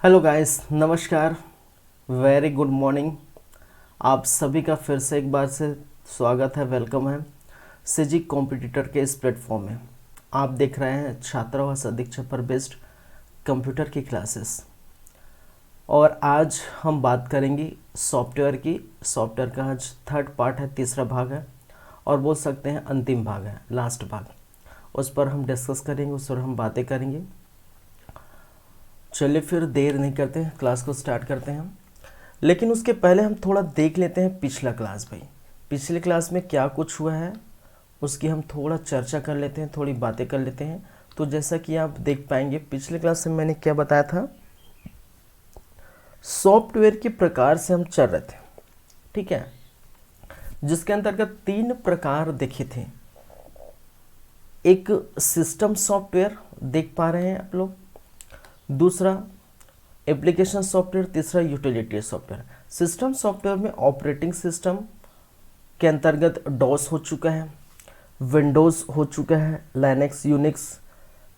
Hello guys, नमस्कार। Very good morning. आप सभी का फिर से एक बार से स्वागत है, वेलकम है सीजी कॉम्पिटिटर के इस प्लेटफॉर्म में। आप देख रहे हैं छात्रावास अधीक्षक पर बेस्ड कंप्यूटर की क्लासेस। और आज हम बात करेंगे सॉफ्टवेयर की। सॉफ्टवेयर का आज थर्ड पार्ट है, तीसरा भाग है और बोल सकते हैं अंतिम भाग है, लास्ट भाग। उस पर हम डिस्कस करेंगे, उस पर हम बातें करेंगे। चलिए फिर देर नहीं करते हैं, क्लास को स्टार्ट करते हैं। लेकिन उसके पहले हम थोड़ा देख लेते हैं पिछला क्लास भाई। पिछले क्लास में क्या कुछ हुआ है उसकी हम थोड़ा चर्चा कर लेते हैं, थोड़ी बातें कर लेते हैं। तो जैसा कि आप देख पाएंगे पिछले क्लास में मैंने क्या बताया था, सॉफ्टवेयर के प्रकार से हम चल रहे थे, ठीक है, जिसके अंतर्गत 3 प्रकार देखे थे। एक सिस्टम सॉफ्टवेयर देख पा रहे हैं आप लोग, दूसरा एप्लीकेशन सॉफ्टवेयर, तीसरा यूटिलिटी सॉफ्टवेयर। सिस्टम सॉफ्टवेयर में ऑपरेटिंग सिस्टम के अंतर्गत डॉस हो चुका है, विंडोज़ हो चुका है, लाइनक्स, यूनिक्स,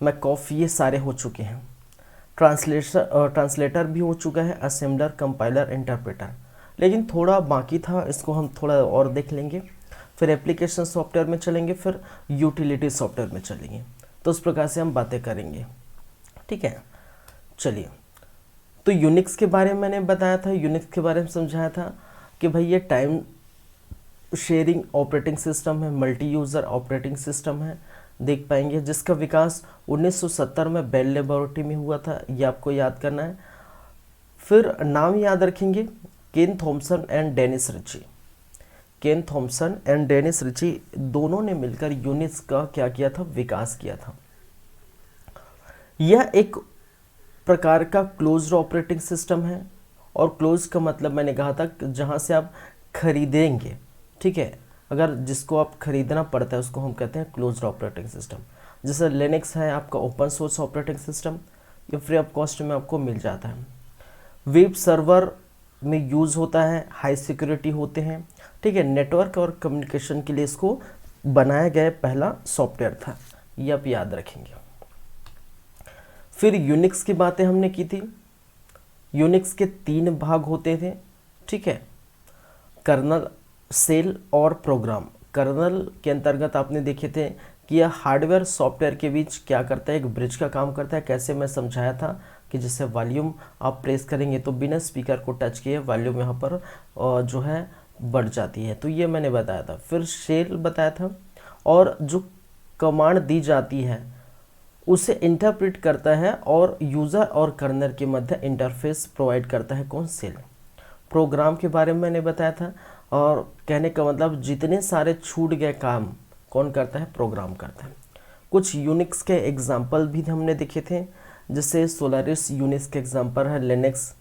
मैकऑफ, ये सारे हो चुके हैं। ट्रांसलेटर भी हो चुका है, असेंबलर, कंपाइलर, इंटरप्रेटर। लेकिन थोड़ा बाकी था, इसको हम थोड़ा और देख लेंगे। फिर एप्लीकेशन सॉफ्टवेयर में चलेंगे, फिर यूटिलिटी सॉफ्टवेयर में चलेंगे। तो उस प्रकार से हम बातें करेंगे, ठीक है। चलिए, तो यूनिक्स के बारे में मैंने बताया था, यूनिक्स के बारे में समझाया था कि भाई ये टाइम शेयरिंग ऑपरेटिंग सिस्टम है, मल्टी यूज़र ऑपरेटिंग सिस्टम है, देख पाएंगे, जिसका विकास 1970 में बेल लेबोरेटरी में हुआ था। ये आपको याद करना है। फिर नाम याद रखेंगे, Ken Thompson and Dennis Ritchie. Ken Thompson and Dennis Ritchie दोनों ने मिलकर यूनिक्स का क्या किया था, विकास किया था। यह एक प्रकार का क्लोज्ड ऑपरेटिंग सिस्टम है। और क्लोज का मतलब मैंने कहा था जहाँ से आप खरीदेंगे, ठीक है, अगर जिसको आप खरीदना पड़ता है उसको हम कहते हैं क्लोज्ड ऑपरेटिंग सिस्टम। जैसे लिनक्स है आपका ओपन सोर्स ऑपरेटिंग सिस्टम, ये फ्री ऑफ कॉस्ट में आपको मिल जाता है। वेब सर्वर में यूज़ होता है, हाई सिक्योरिटी होते हैं, ठीक है। नेटवर्क और कम्युनिकेशन के लिए इसको बनाया गया पहला सॉफ्टवेयर था, ये आप याद रखेंगे। फिर यूनिक्स की बातें हमने की थी। यूनिक्स के 3 भाग होते थे, ठीक है, कर्नल, सेल और प्रोग्राम। कर्नल के अंतर्गत आपने देखे थे कि यह हार्डवेयर सॉफ्टवेयर के बीच क्या करता है, एक ब्रिज का काम करता है। कैसे मैं समझाया था कि जैसे वॉल्यूम आप प्रेस करेंगे तो बिना स्पीकर को टच किए वॉल्यूम यहाँ पर जो है बढ़ जाती है, तो ये मैंने बताया था। फिर सेल बताया था, और जो कमांड दी जाती है उसे इंटरप्रेट करता है और यूज़र और कर्नल के मध्य इंटरफेस प्रोवाइड करता है कौन, सेल। प्रोग्राम के बारे में मैंने बताया था, और कहने का मतलब जितने सारे छूट गए काम कौन करता है, प्रोग्राम करता है। कुछ यूनिक्स के एग्जाम्पल भी हमने देखे थे, जैसे सोलारिस यूनिक्स के एग्जाम्पल है, Linux,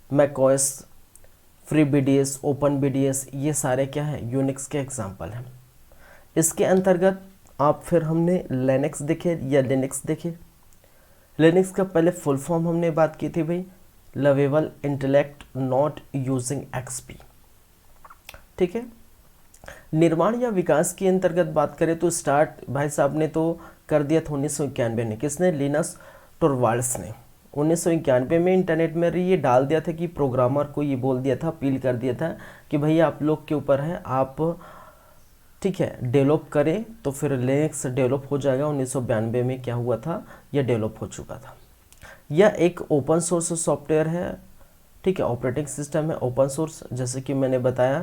macOS, free BDS, open BDS, ये सारे क्या है, यूनिक्स के एग्जाम्पल हैं। इसके अंतर्गत आप फिर हमने लिनक्स देखे या लिनक्स देखे। लिनक्स का पहले फुल फॉर्म हमने बात की थी भाई, lovable intellect not using XP, ठीक है। निर्माण या विकास के अंतर्गत बात करें तो स्टार्ट भाई साहब ने तो कर दिया था 1991 में। किसने, लिनस टोरवाल्ड्स ने 1991 में इंटरनेट में ये डाल दिया था कि प्रोग्रामर को ये बोल दिया था, अपील कर दिया था कि भैया आप लोग के ऊपर है, आप ठीक है डेवलप करें तो फिर लिनक्स डेवलप हो जाएगा। 1992 में क्या हुआ था, यह डेवलप हो चुका था। यह एक ओपन सोर्स सॉफ्टवेयर है, ठीक है, ऑपरेटिंग सिस्टम है ओपन सोर्स। जैसे कि मैंने बताया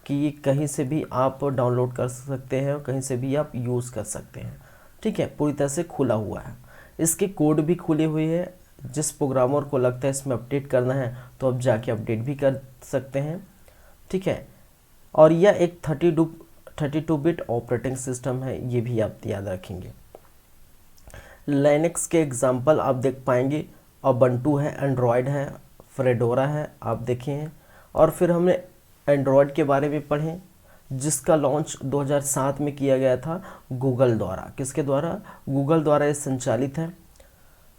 कि ये कहीं से भी आप डाउनलोड कर सकते हैं और कहीं से भी आप यूज़ कर सकते हैं, ठीक है, पूरी तरह से खुला हुआ है। इसके कोड भी खुले हुए हैं, जिस प्रोग्रामर को लगता है इसमें अपडेट करना है तो आप जाके अपडेट भी कर सकते हैं, ठीक है। और यह एक 32 बिट ऑपरेटिंग सिस्टम है, ये भी आप याद रखेंगे। लाइनक्स के एग्जाम्पल आप देख पाएंगे, उबंटू है, एंड्रॉयड है, फेडोरा है, आप देखें। और फिर हमने एंड्रॉयड के बारे में पढ़ें, जिसका लॉन्च 2007 में किया गया था गूगल द्वारा। किसके द्वारा, गूगल द्वारा ये संचालित है।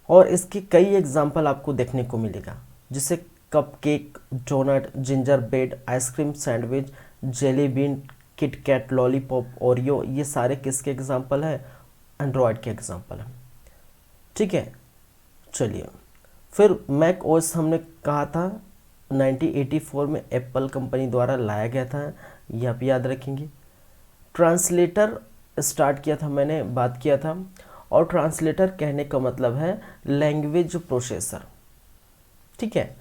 और इसके कई एग्जाम्पल आपको देखने को मिलेगा, जैसे cupcake, donut, gingerbread, ice cream sandwich, jelly bean, KitKat, lollipop, Oreo, ये सारे किसके एग्जाम्पल है, एंड्रॉयड के एग्जाम्पल है, ठीक है। चलिए, फिर मैक ओएस हमने कहा था 1984 में एप्पल कंपनी द्वारा लाया गया था, ये आप याद रखेंगे। ट्रांसलेटर स्टार्ट किया था, मैंने बात किया था, और ट्रांसलेटर कहने का मतलब है लैंग्वेज प्रोसेसर, ठीक है।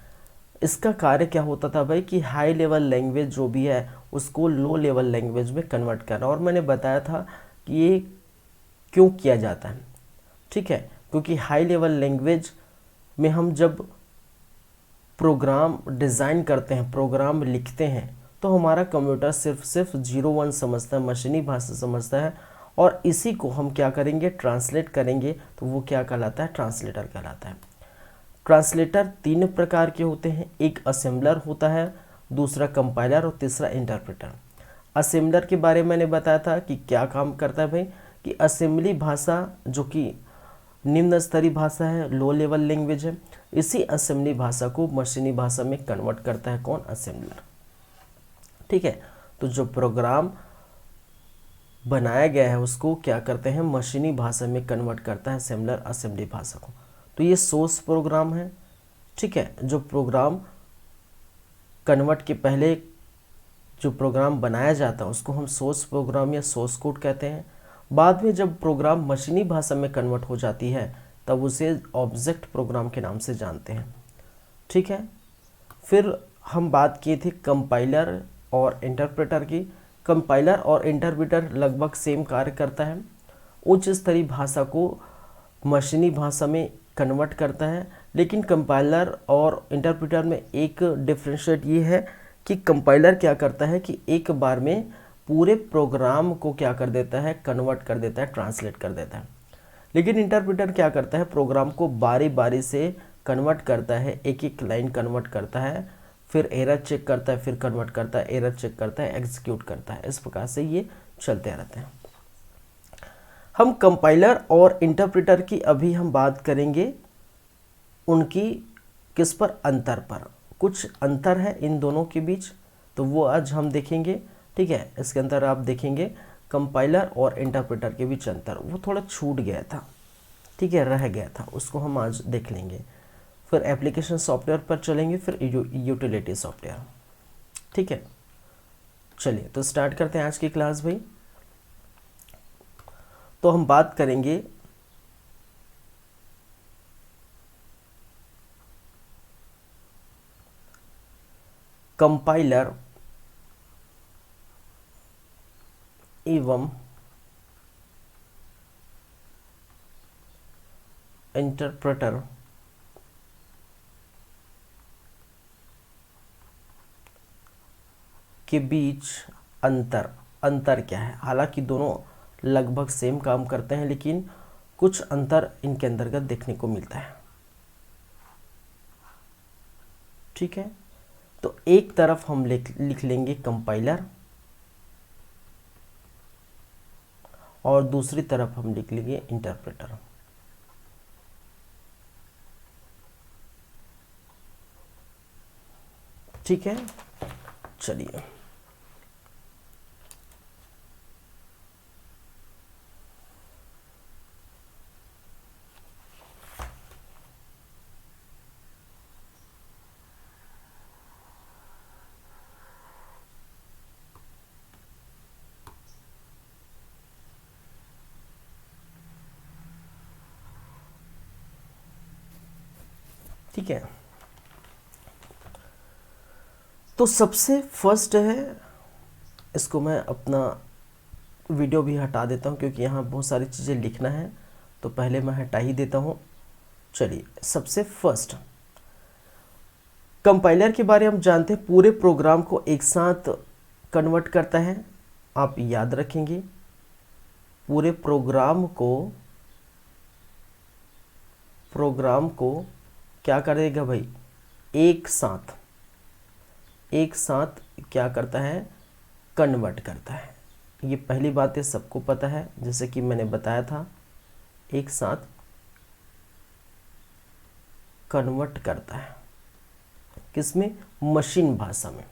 इसका कार्य क्या होता था भाई कि हाई लेवल लैंग्वेज जो भी है उसको लो लेवल लैंग्वेज में कन्वर्ट करना, और मैंने बताया था कि ये क्यों किया जाता है, ठीक है। क्योंकि हाई लेवल लैंग्वेज में हम जब प्रोग्राम डिज़ाइन करते हैं, प्रोग्राम लिखते हैं, तो हमारा कंप्यूटर सिर्फ 0-1 समझता है, मशीनी भाषा समझता है, और इसी को हम क्या करेंगे, ट्रांसलेट करेंगे, तो वो क्या कहलाता है, ट्रांसलेटर कहलाता है। ट्रांसलेटर 3 प्रकार के होते हैं, एक असेंबलर होता है, दूसरा कंपाइलर और तीसरा इंटरप्रेटर। असेंबलर के बारे में मैंने बताया था कि क्या काम करता है भाई, कि असेंबली भाषा जो कि निम्न स्तरीय भाषा है, लो लेवल लैंग्वेज है, इसी असेंबली भाषा को मशीनी भाषा में कन्वर्ट करता है कौन, असेंबलर, ठीक है। तो जो प्रोग्राम बनाया गया है उसको क्या करते हैं, मशीनी भाषा में कन्वर्ट करता है असेंबलर, असेंबली भाषा को। तो ये सोर्स प्रोग्राम है, ठीक है। जो प्रोग्राम कन्वर्ट के पहले जो प्रोग्राम बनाया जाता है उसको हम सोर्स प्रोग्राम या सोर्स कोड कहते हैं। बाद में जब प्रोग्राम मशीनी भाषा में कन्वर्ट हो जाती है तब उसे ऑब्जेक्ट प्रोग्राम के नाम से जानते हैं, ठीक है। फिर हम बात किए थे कंपाइलर और इंटरप्रेटर की। कंपाइलर और इंटरप्रेटर लगभग सेम कार्य करता है, उच्च स्तरीय भाषा को मशीनी भाषा में कन्वर्ट करता है, लेकिन कंपाइलर और इंटरप्रेटर में एक डिफरेंशिएट ये है कि कंपाइलर क्या करता है कि एक बार में पूरे प्रोग्राम को क्या कर देता है, कन्वर्ट कर देता है, ट्रांसलेट कर देता है। लेकिन इंटरप्रेटर क्या करता है, प्रोग्राम को बारी बारी से कन्वर्ट करता है, एक एक लाइन कन्वर्ट करता है, फिर एरर चेक करता है, फिर कन्वर्ट करता है, एरर चेक करता है, एग्जीक्यूट करता है। इस प्रकार से ये चलते रहते हैं। हम कंपाइलर और इंटरप्रेटर की अभी हम बात करेंगे, उनकी किस पर, अंतर पर। कुछ अंतर है इन दोनों के बीच, तो वो आज हम देखेंगे, ठीक है। इसके अंदर आप देखेंगे कंपाइलर और इंटरप्रेटर के बीच अंतर, वो थोड़ा छूट गया था, ठीक है, रह गया था, उसको हम आज देख लेंगे। फिर एप्लीकेशन सॉफ्टवेयर पर चलेंगे, फिर यूटिलिटी सॉफ्टवेयर, ठीक है। चलिए तो स्टार्ट करते हैं आज की क्लास भाई। तो हम बात करेंगे कंपाइलर एवं इंटरप्रेटर के बीच अंतर क्या है। हालांकि दोनों लगभग सेम काम करते हैं, लेकिन कुछ अंतर इनके अंतर्गत देखने को मिलता है, ठीक है। तो एक तरफ हम लिख लेंगे कंपाइलर, और दूसरी तरफ हम लिख लेंगे इंटरप्रेटर, ठीक है। चलिए ठीक है। तो सबसे फर्स्ट है, इसको मैं अपना वीडियो भी हटा देता हूँ क्योंकि यहाँ बहुत सारी चीज़ें लिखना है, तो पहले मैं हटा ही देता हूँ। चलिए सबसे फर्स्ट कंपाइलर के बारे में हम जानते हैं, पूरे प्रोग्राम को एक साथ कन्वर्ट करता है। आप याद रखेंगे, पूरे प्रोग्राम को क्या करेगा भाई, एक साथ क्या करता है, कन्वर्ट करता है। ये पहली बात है, सबको पता है, जैसे कि मैंने बताया था, एक साथ कन्वर्ट करता है, किसमें, मशीन भाषा में।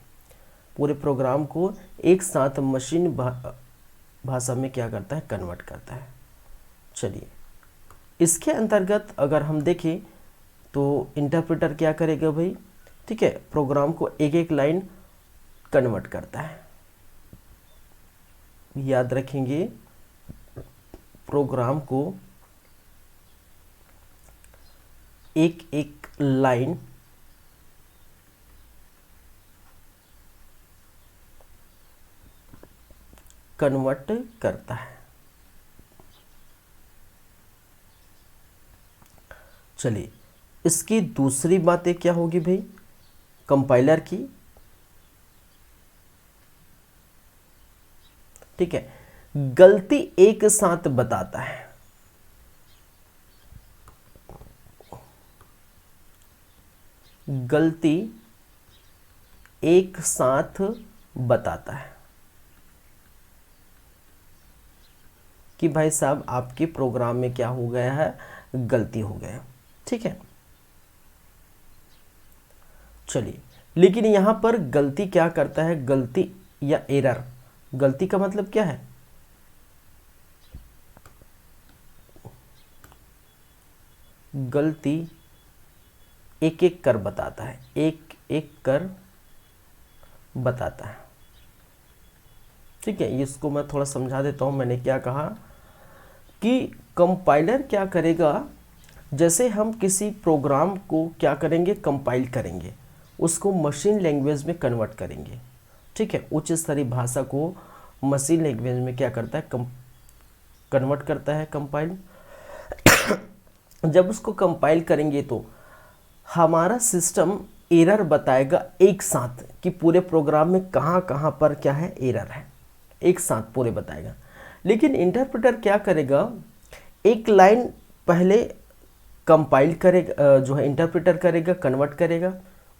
पूरे प्रोग्राम को एक साथ मशीन भाषा में क्या करता है, कन्वर्ट करता है। चलिए इसके अंतर्गत अगर हम देखें तो इंटरप्रेटर क्या करेगा भाई, ठीक है, प्रोग्राम को एक एक लाइन कन्वर्ट करता है। याद रखेंगे, प्रोग्राम को एक एक लाइन कन्वर्ट करता है। चलिए, इसकी दूसरी बातें क्या होगी भाई, कंपाइलर की, ठीक है, गलती एक साथ बताता है। गलती एक साथ बताता है कि भाई साहब आपके प्रोग्राम में क्या हो गया है, गलती हो गया, ठीक है। चलिए, लेकिन यहां पर गलती क्या करता है, गलती या एरर, गलती का मतलब क्या है, गलती एक एक कर बताता है, एक एक कर बताता है, ठीक है। इसको मैं थोड़ा समझा देता हूं। मैंने क्या कहा कि कंपाइलर क्या करेगा, जैसे हम किसी प्रोग्राम को क्या करेंगे, कंपाइल करेंगे, उसको मशीन लैंग्वेज में कन्वर्ट करेंगे, ठीक है। उच्च स्तरीय भाषा को मशीन लैंग्वेज में क्या करता है, कन्वर्ट करता है, कंपाइल। जब उसको कंपाइल करेंगे तो हमारा सिस्टम एरर बताएगा एक साथ कि पूरे प्रोग्राम में कहाँ कहाँ पर क्या है, एरर है, एक साथ पूरे बताएगा। लेकिन इंटरप्रेटर क्या करेगा, एक लाइन पहले कंपाइल करेगा, जो है इंटरप्रेटर करेगा, कन्वर्ट करेगा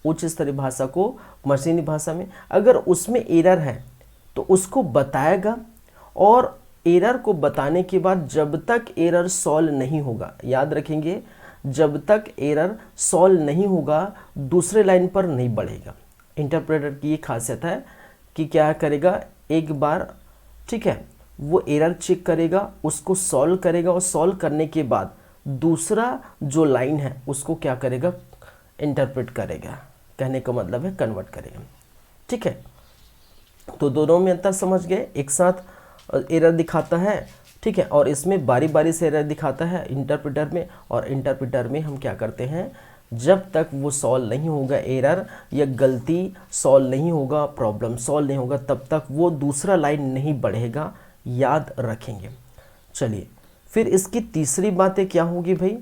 उच्च स्तरीय भाषा को मशीनी भाषा में। अगर उसमें एरर है तो उसको बताएगा, और एरर को बताने के बाद जब तक एरर सॉल्व नहीं होगा, याद रखेंगे, जब तक एरर सॉल्व नहीं होगा दूसरे लाइन पर नहीं बढ़ेगा। इंटरप्रेटर की ये खासियत है कि क्या करेगा, एक बार, ठीक है, वो एरर चेक करेगा, उसको सॉल्व करेगा, और सॉल्व करने के बाद दूसरा जो लाइन है उसको क्या करेगा, इंटरप्रेट करेगा। कहने का मतलब है कन्वर्ट करेगा, ठीक है। तो दोनों में अंतर समझ गए, एक साथ एरर दिखाता है, ठीक है, और इसमें बारी बारी से एरर दिखाता है इंटरप्रेटर में। और इंटरप्रेटर में हम क्या करते हैं, जब तक वो सॉल्व नहीं होगा, एरर या गलती सॉल्व नहीं होगा, प्रॉब्लम सॉल्व नहीं होगा, तब तक वो दूसरा लाइन नहीं बढ़ेगा, याद रखेंगे। चलिए, फिर इसकी तीसरी बातें क्या होगी भाई,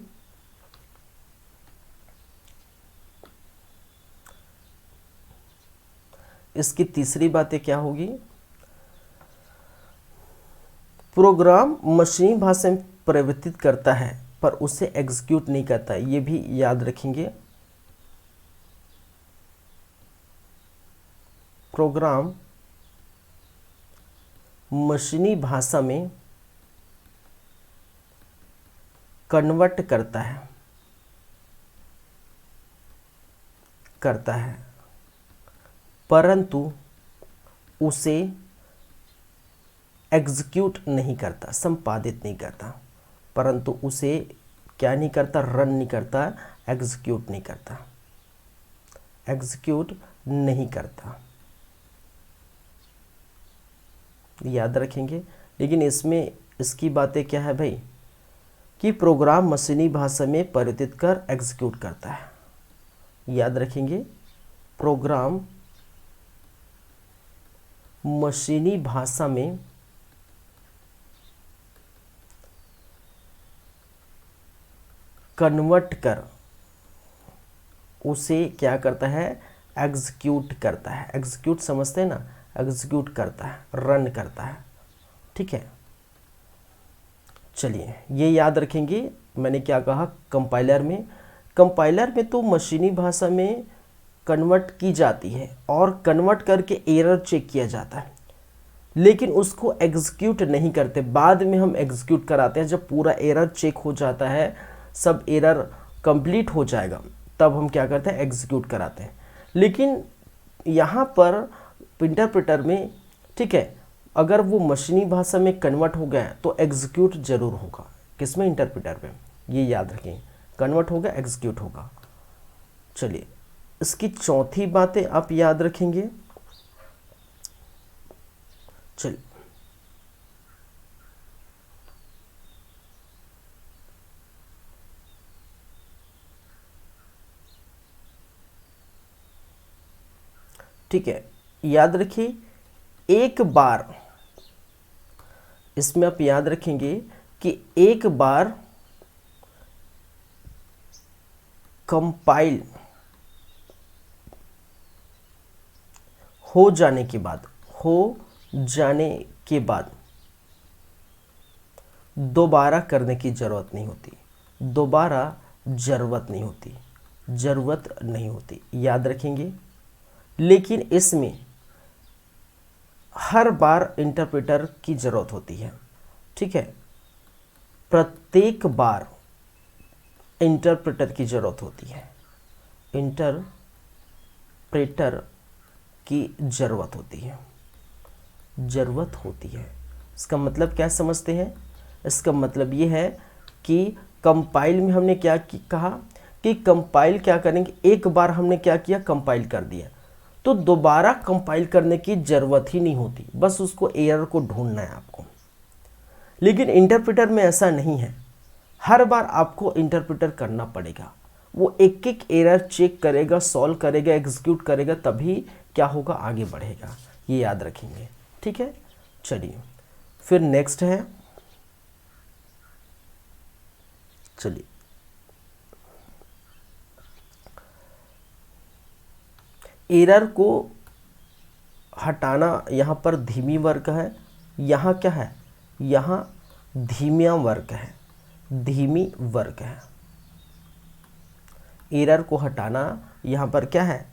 इसकी तीसरी बातें क्या होगी, प्रोग्राम मशीनी भाषा में परिवर्तित करता है पर उसे एग्जीक्यूट नहीं करता, ये भी याद रखेंगे। प्रोग्राम मशीनी भाषा में कन्वर्ट करता है परंतु उसे एग्जीक्यूट नहीं करता, संपादित नहीं करता, परंतु उसे क्या नहीं करता, रन नहीं करता, एग्जीक्यूट नहीं करता, एग्जीक्यूट नहीं करता, याद रखेंगे। लेकिन इसमें इसकी बातें क्या है भाई, कि प्रोग्राम मशीनी भाषा में परिवर्तित कर एग्जीक्यूट करता है, याद रखेंगे। प्रोग्राम मशीनी भाषा में कन्वर्ट कर उसे क्या करता है, एग्जीक्यूट करता है। एग्जीक्यूट समझते हैं ना, एग्जीक्यूट करता है, रन करता है, ठीक है। चलिए, ये याद रखेंगे। मैंने क्या कहा, कंपाइलर में तो मशीनी भाषा में कन्वर्ट की जाती है और कन्वर्ट करके एरर चेक किया जाता है, लेकिन उसको एग्जीक्यूट नहीं करते। बाद में हम एग्जीक्यूट कराते हैं, जब पूरा एरर चेक हो जाता है, सब एरर कंप्लीट हो जाएगा, तब हम क्या करते हैं, एग्जीक्यूट कराते हैं। लेकिन यहाँ पर इंटरप्रेटर में, ठीक है, अगर वो मशीनी भाषा में कन्वर्ट हो गया तो एग्जीक्यूट जरूर होगा। किसमें, इंटरप्रेटर में, ये याद रखें, कन्वर्ट होगा, एग्जीक्यूट होगा। चलिए, इसकी चौथी बातें आप याद रखेंगे। चलिए, ठीक है, याद रखिए, एक बार, इसमें आप याद रखेंगे कि एक बार कंपाइल हो जाने के बाद, दोबारा करने की ज़रूरत नहीं होती, ज़रूरत नहीं होती, याद रखेंगे। लेकिन इसमें हर बार इंटरप्रेटर की ज़रूरत होती है, ठीक है, प्रत्येक बार इंटरप्रेटर की ज़रूरत होती है, इंटरप्रेटर की ज़रूरत होती है। इसका मतलब क्या समझते हैं? इसका मतलब ये है कि कंपाइल में हमने क्या कहा कि कंपाइल क्या करेंगे, एक बार हमने क्या किया, कंपाइल कर दिया, तो दोबारा कंपाइल करने की ज़रूरत ही नहीं होती, बस उसको एरर को ढूंढना है आपको। लेकिन इंटरप्रेटर में ऐसा नहीं है, हर बार आपको इंटरप्रेटर करना पड़ेगा, वो एक एक एरर चेक करेगा, सॉल्व करेगा, एग्जीक्यूट करेगा, तभी क्या होगा, आगे बढ़ेगा। ये याद रखेंगे, ठीक है। चलिए, फिर नेक्स्ट है, चलिए एरर को हटाना, यहाँ पर धीमी वर्क है, यहाँ क्या है, यहाँ धीमी वर्क है। एरर को हटाना यहाँ पर क्या है,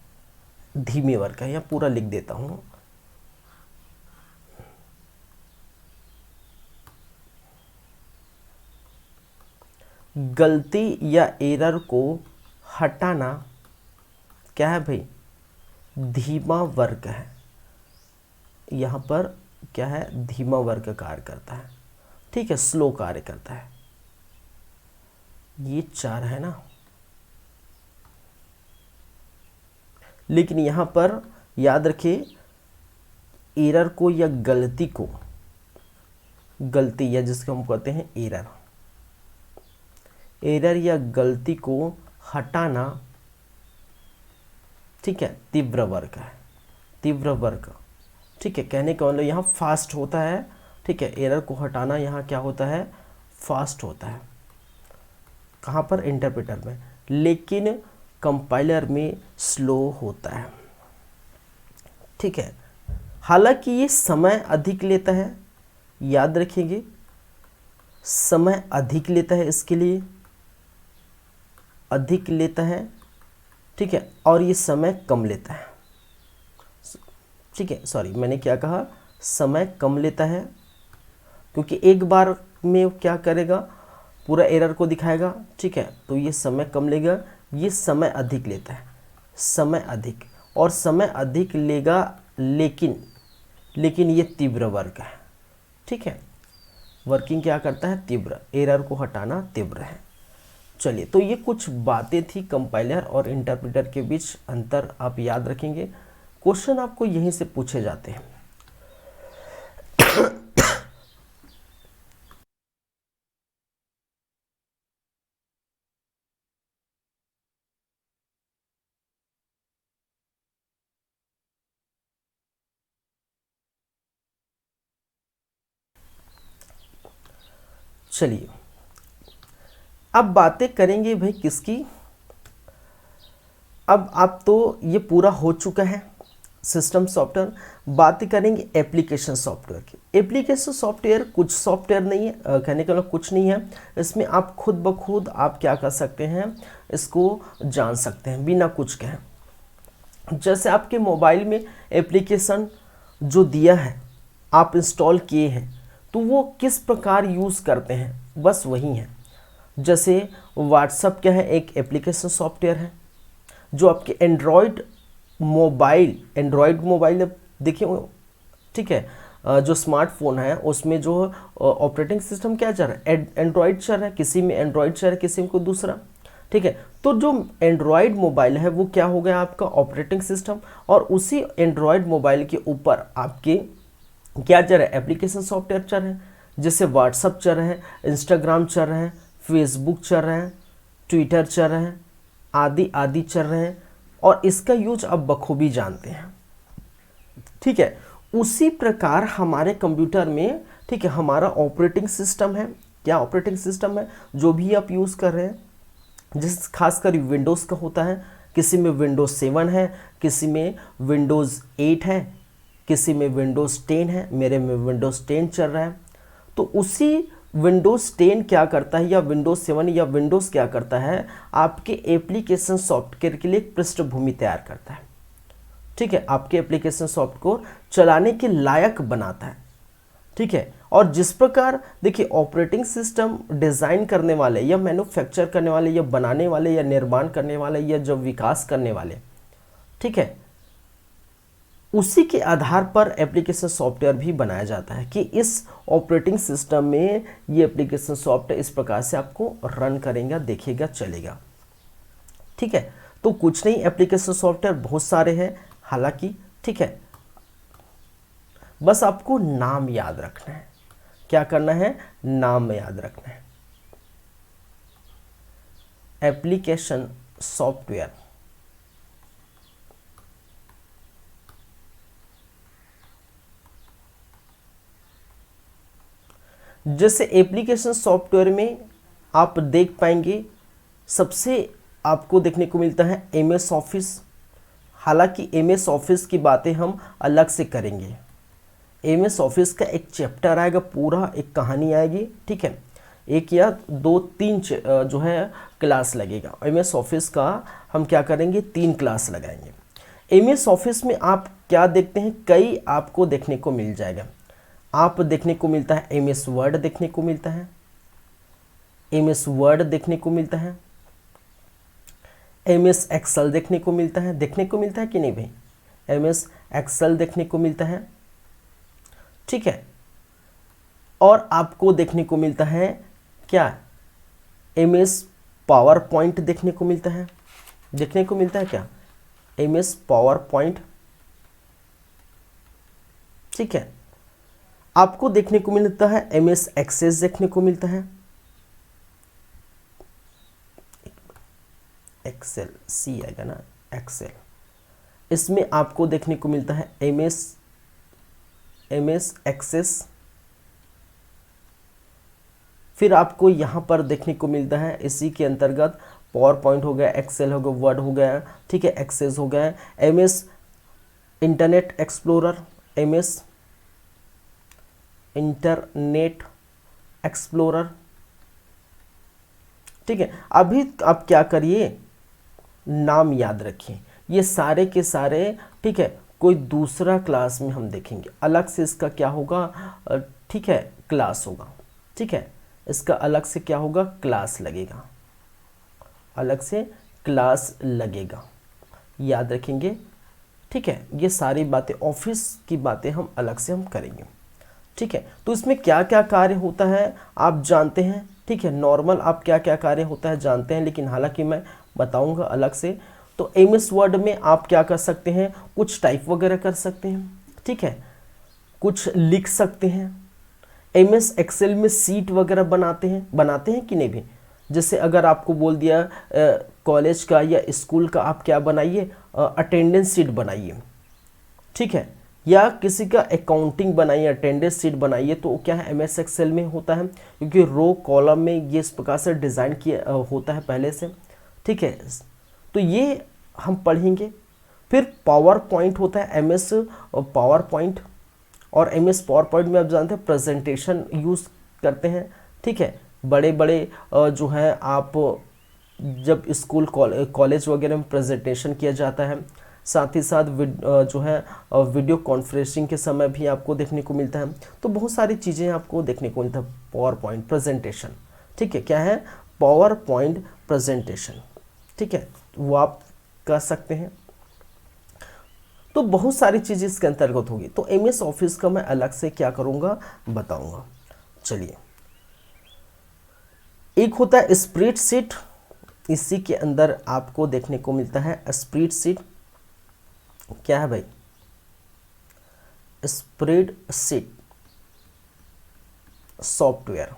धीमी वर्क है। यहाँ पूरा लिख देता हूँ, गलती या एरर को हटाना क्या है भाई, धीमा वर्क है। यहाँ पर क्या है, धीमा वर्क कार्य करता है, ठीक है, स्लो कार्य करता है। ये 4 है ना। लेकिन यहाँ पर याद रखिए, एरर को या गलती या जिसको हम कहते हैं एरर या गलती को हटाना, ठीक है, तीव्र वर्क, ठीक है। कहने का मतलब यहाँ फास्ट होता है, ठीक है, एरर को हटाना यहाँ क्या होता है, फास्ट होता है। कहाँ पर, इंटरप्रेटर में, लेकिन कंपाइलर में स्लो होता है, ठीक है। हालांकि ये समय अधिक लेता है, याद रखेंगे, समय अधिक लेता है, इसके लिए अधिक लेता है, ठीक है, और ये समय कम लेता है, ठीक है। सॉरी, मैंने क्या कहा, समय कम लेता है, क्योंकि एक बार में क्या करेगा, पूरा एरर को दिखाएगा, ठीक है, तो ये समय कम लेगा। ये समय अधिक लेता है, और समय अधिक लेगा, लेकिन ये तीव्र वर्क है, ठीक है। वर्किंग क्या करता है, तीव्र, एरर को हटाना तीव्र है। चलिए, तो ये कुछ बातें थी कंपाइलर और इंटरप्रेटर के बीच अंतर, आप याद रखेंगे। क्वेश्चन आपको यहीं से पूछे जाते हैं। चलिए, अब बातें करेंगे भाई किसकी, अब आप तो ये पूरा हो चुका है सिस्टम सॉफ्टवेयर, बातें करेंगे एप्लीकेशन सॉफ्टवेयर की। एप्लीकेशन सॉफ्टवेयर कुछ सॉफ्टवेयर नहीं है, कहने का मतलब कुछ नहीं है, इसमें आप खुद ब खुद आप क्या कर सकते हैं, इसको जान सकते हैं बिना कुछ कहे। जैसे आपके मोबाइल में एप्लीकेशन जो दिया है, आप इंस्टॉल किए हैं, तो वो किस प्रकार यूज़ करते हैं, बस वही है। जैसे व्हाट्सअप क्या है, एक एप्लीकेशन सॉफ्टवेयर है जो आपके एंड्रॉयड मोबाइल देखिए, ठीक है, जो स्मार्टफोन है उसमें जो ऑपरेटिंग सिस्टम क्या चल रहा है, एंड्रॉयड चल रहा है, किसी में एंड्रॉयड चल रहा है, किसी में कोई दूसरा, ठीक है। तो जो एंड्रॉयड मोबाइल है वो क्या हो गया आपका ऑपरेटिंग सिस्टम, और उसी एंड्रॉयड मोबाइल के ऊपर आपके क्या चल रहा है, एप्लीकेशन सॉफ्टवेयर चल रहे हैं, जैसे व्हाट्सअप चल रहे हैं, इंस्टाग्राम चल रहे हैं, फेसबुक चल रहे हैं, ट्विटर चल रहे हैं, आदि आदि चल रहे हैं, और इसका यूज आप बखूबी जानते हैं, ठीक है। उसी प्रकार हमारे कंप्यूटर में, ठीक है, हमारा ऑपरेटिंग सिस्टम है। क्या ऑपरेटिंग सिस्टम है? जो भी आप यूज़ कर रहे हैं, जिस खासकर विंडोज़ का होता है, किसी में विंडोज़ 7 है, किसी में विंडोज़ 8 है, किसी में विंडोज़ 10 है, मेरे में विंडोज़ 10 चल रहा है। तो उसी विंडोज़ 10 क्या करता है, या विंडोज़ 7 या विंडोज़ क्या करता है, आपके एप्लीकेशन सॉफ्टवेयर के लिए एक पृष्ठभूमि तैयार करता है, ठीक है, आपके एप्लीकेशन सॉफ्टवेयर चलाने के लायक बनाता है, ठीक है। और जिस प्रकार देखिए ऑपरेटिंग सिस्टम डिज़ाइन करने वाले या मैन्युफैक्चर करने वाले या बनाने वाले या निर्माण करने वाले या जो विकास करने वाले, ठीक है, उसी के आधार पर एप्लीकेशन सॉफ्टवेयर भी बनाया जाता है कि इस ऑपरेटिंग सिस्टम में ये एप्लीकेशन सॉफ्टवेयर इस प्रकार से आपको रन करेगा, देखेगा, चलेगा, ठीक है। तो कुछ नहीं, एप्लीकेशन सॉफ्टवेयर बहुत सारे हैं हालांकि, ठीक है, बस आपको नाम याद रखना है। क्या करना है? नाम याद रखना है। एप्लीकेशन सॉफ्टवेयर, जैसे एप्लीकेशन सॉफ्टवेयर में आप देख पाएंगे सबसे आपको देखने को मिलता है एमएस ऑफिस। हालांकि एमएस ऑफिस की बातें हम अलग से करेंगे। एमएस ऑफिस का एक चैप्टर आएगा, पूरा एक कहानी आएगी, ठीक है, एक या दो तीन जो है क्लास लगेगा। एमएस ऑफिस का हम क्या करेंगे, 3 क्लास लगाएंगे। एमएस ऑफिस में आप क्या देखते हैं, कई आपको देखने को मिल जाएगा। आप देखने को मिलता है एमएस वर्ड देखने को मिलता है, एमएस वर्ड देखने को मिलता है, एमएस एक्सेल देखने को मिलता है। देखने को मिलता है कि नहीं भाई? एमएस एक्सेल देखने को मिलता है, ठीक है। और आपको देखने को मिलता है क्या, एमएस पावर पॉइंट देखने को मिलता है। देखने को मिलता है क्या, एमएस पावर पॉइंट, ठीक है। आपको देखने को मिलता है एमएस एक्सेस देखने को मिलता है, एक्सेल सी आएगा ना, एक्सेल। इसमें आपको देखने को मिलता है एमएस एक्सेस। फिर आपको यहाँ पर देखने को मिलता है इसी के अंतर्गत पावर पॉइंट हो गया, एक्सेल हो गया, वर्ड हो गया, ठीक है, एक्सेस हो गया, MS internet explorer, MS internet explorer, ठीक है। अभी आप क्या करिए, नाम याद रखिए, ये सारे के सारे, ठीक है, कोई दूसरा क्लास में हम देखेंगे, अलग से इसका क्या होगा, ठीक है, क्लास होगा, ठीक है, इसका अलग से क्या होगा, क्लास लगेगा, अलग से क्लास लगेगा, याद रखेंगे, ठीक है। ये सारी बातें, ऑफिस की बातें हम अलग से हम करेंगे, ठीक है। तो इसमें क्या क्या कार्य होता है आप जानते हैं, ठीक है, नॉर्मल आप क्या क्या कार्य होता है जानते हैं, लेकिन हालांकि मैं बताऊंगा अलग से। तो एमएस वर्ड में आप क्या कर सकते हैं, कुछ टाइप वगैरह कर सकते हैं, ठीक है, कुछ लिख सकते हैं। एमएस एक्सेल में सीट वगैरह बनाते हैं कि नहीं भी? जैसे अगर आपको बोल दिया कॉलेज का या स्कूल का, आप क्या बनाइए, अटेंडेंस सीट बनाइए, ठीक है, या किसी का अकाउंटिंग बनाइए, अटेंडेंस सीट बनाइए, तो क्या है, एमएस एक्सेल में होता है, क्योंकि रो कॉलम में ये इस प्रकार से डिज़ाइन किया होता है पहले से, ठीक है। तो ये हम पढ़ेंगे। फिर पावर पॉइंट होता है, एमएस पावर पॉइंट, और एमएस पावर पॉइंट में आप जानते हैं प्रेजेंटेशन यूज़ करते हैं, ठीक है। बड़े बड़े जो है आप जब स्कूल कॉलेज वगैरह में प्रेजेंटेशन किया जाता है, साथ ही साथ जो है वीडियो कॉन्फ्रेंसिंग के समय भी आपको देखने को मिलता है। तो बहुत सारी चीज़ें आपको देखने को मिलता है, पावर पॉइंट प्रेजेंटेशन, ठीक है, क्या है, पावर पॉइंट प्रेजेंटेशन, ठीक है, वो आप कर सकते हैं। तो बहुत सारी चीज़ें इसके अंतर्गत होगी। तो एमएस ऑफिस का मैं अलग से क्या करूँगा, बताऊँगा। चलिए, एक होता है स्प्रेडशीट, इसी के अंदर आपको देखने को मिलता है स्प्रेडशीट। क्या है भाई? Spreadsheet software,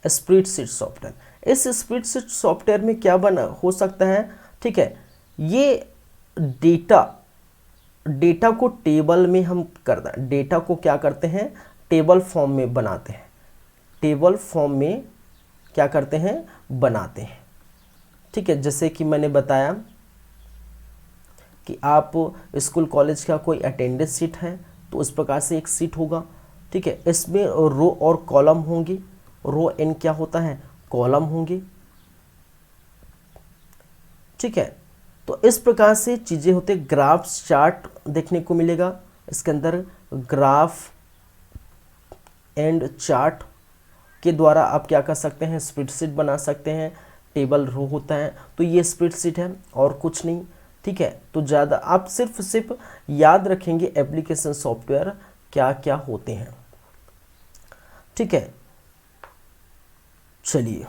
spreadsheet software. इस स्प्रेडशीट सॉफ्टवेयर में क्या बना हो सकता है? ठीक है, ये डेटा को टेबल में हम करते हैं, डेटा को क्या करते हैं? टेबल फॉर्म में बनाते हैं, टेबल फॉर्म में क्या करते हैं? बनाते हैं। ठीक है, जैसे कि मैंने बताया कि आप स्कूल कॉलेज का कोई अटेंडेंस शीट है तो इस प्रकार से एक शीट होगा। ठीक है, इसमें रो और कॉलम होंगी, रो एन क्या होता है? कॉलम होंगे। ठीक है, तो इस प्रकार से चीज़ें होते। ग्राफ चार्ट देखने को मिलेगा इसके अंदर, ग्राफ एंड चार्ट के द्वारा आप क्या कर सकते हैं? स्प्रेडशीट बना सकते हैं। टेबल रो होता है, तो ये स्प्रेडशीट है और कुछ नहीं। ठीक है, तो ज़्यादा आप सिर्फ याद रखेंगे एप्लीकेशन सॉफ्टवेयर क्या क्या होते हैं। ठीक है, चलिए,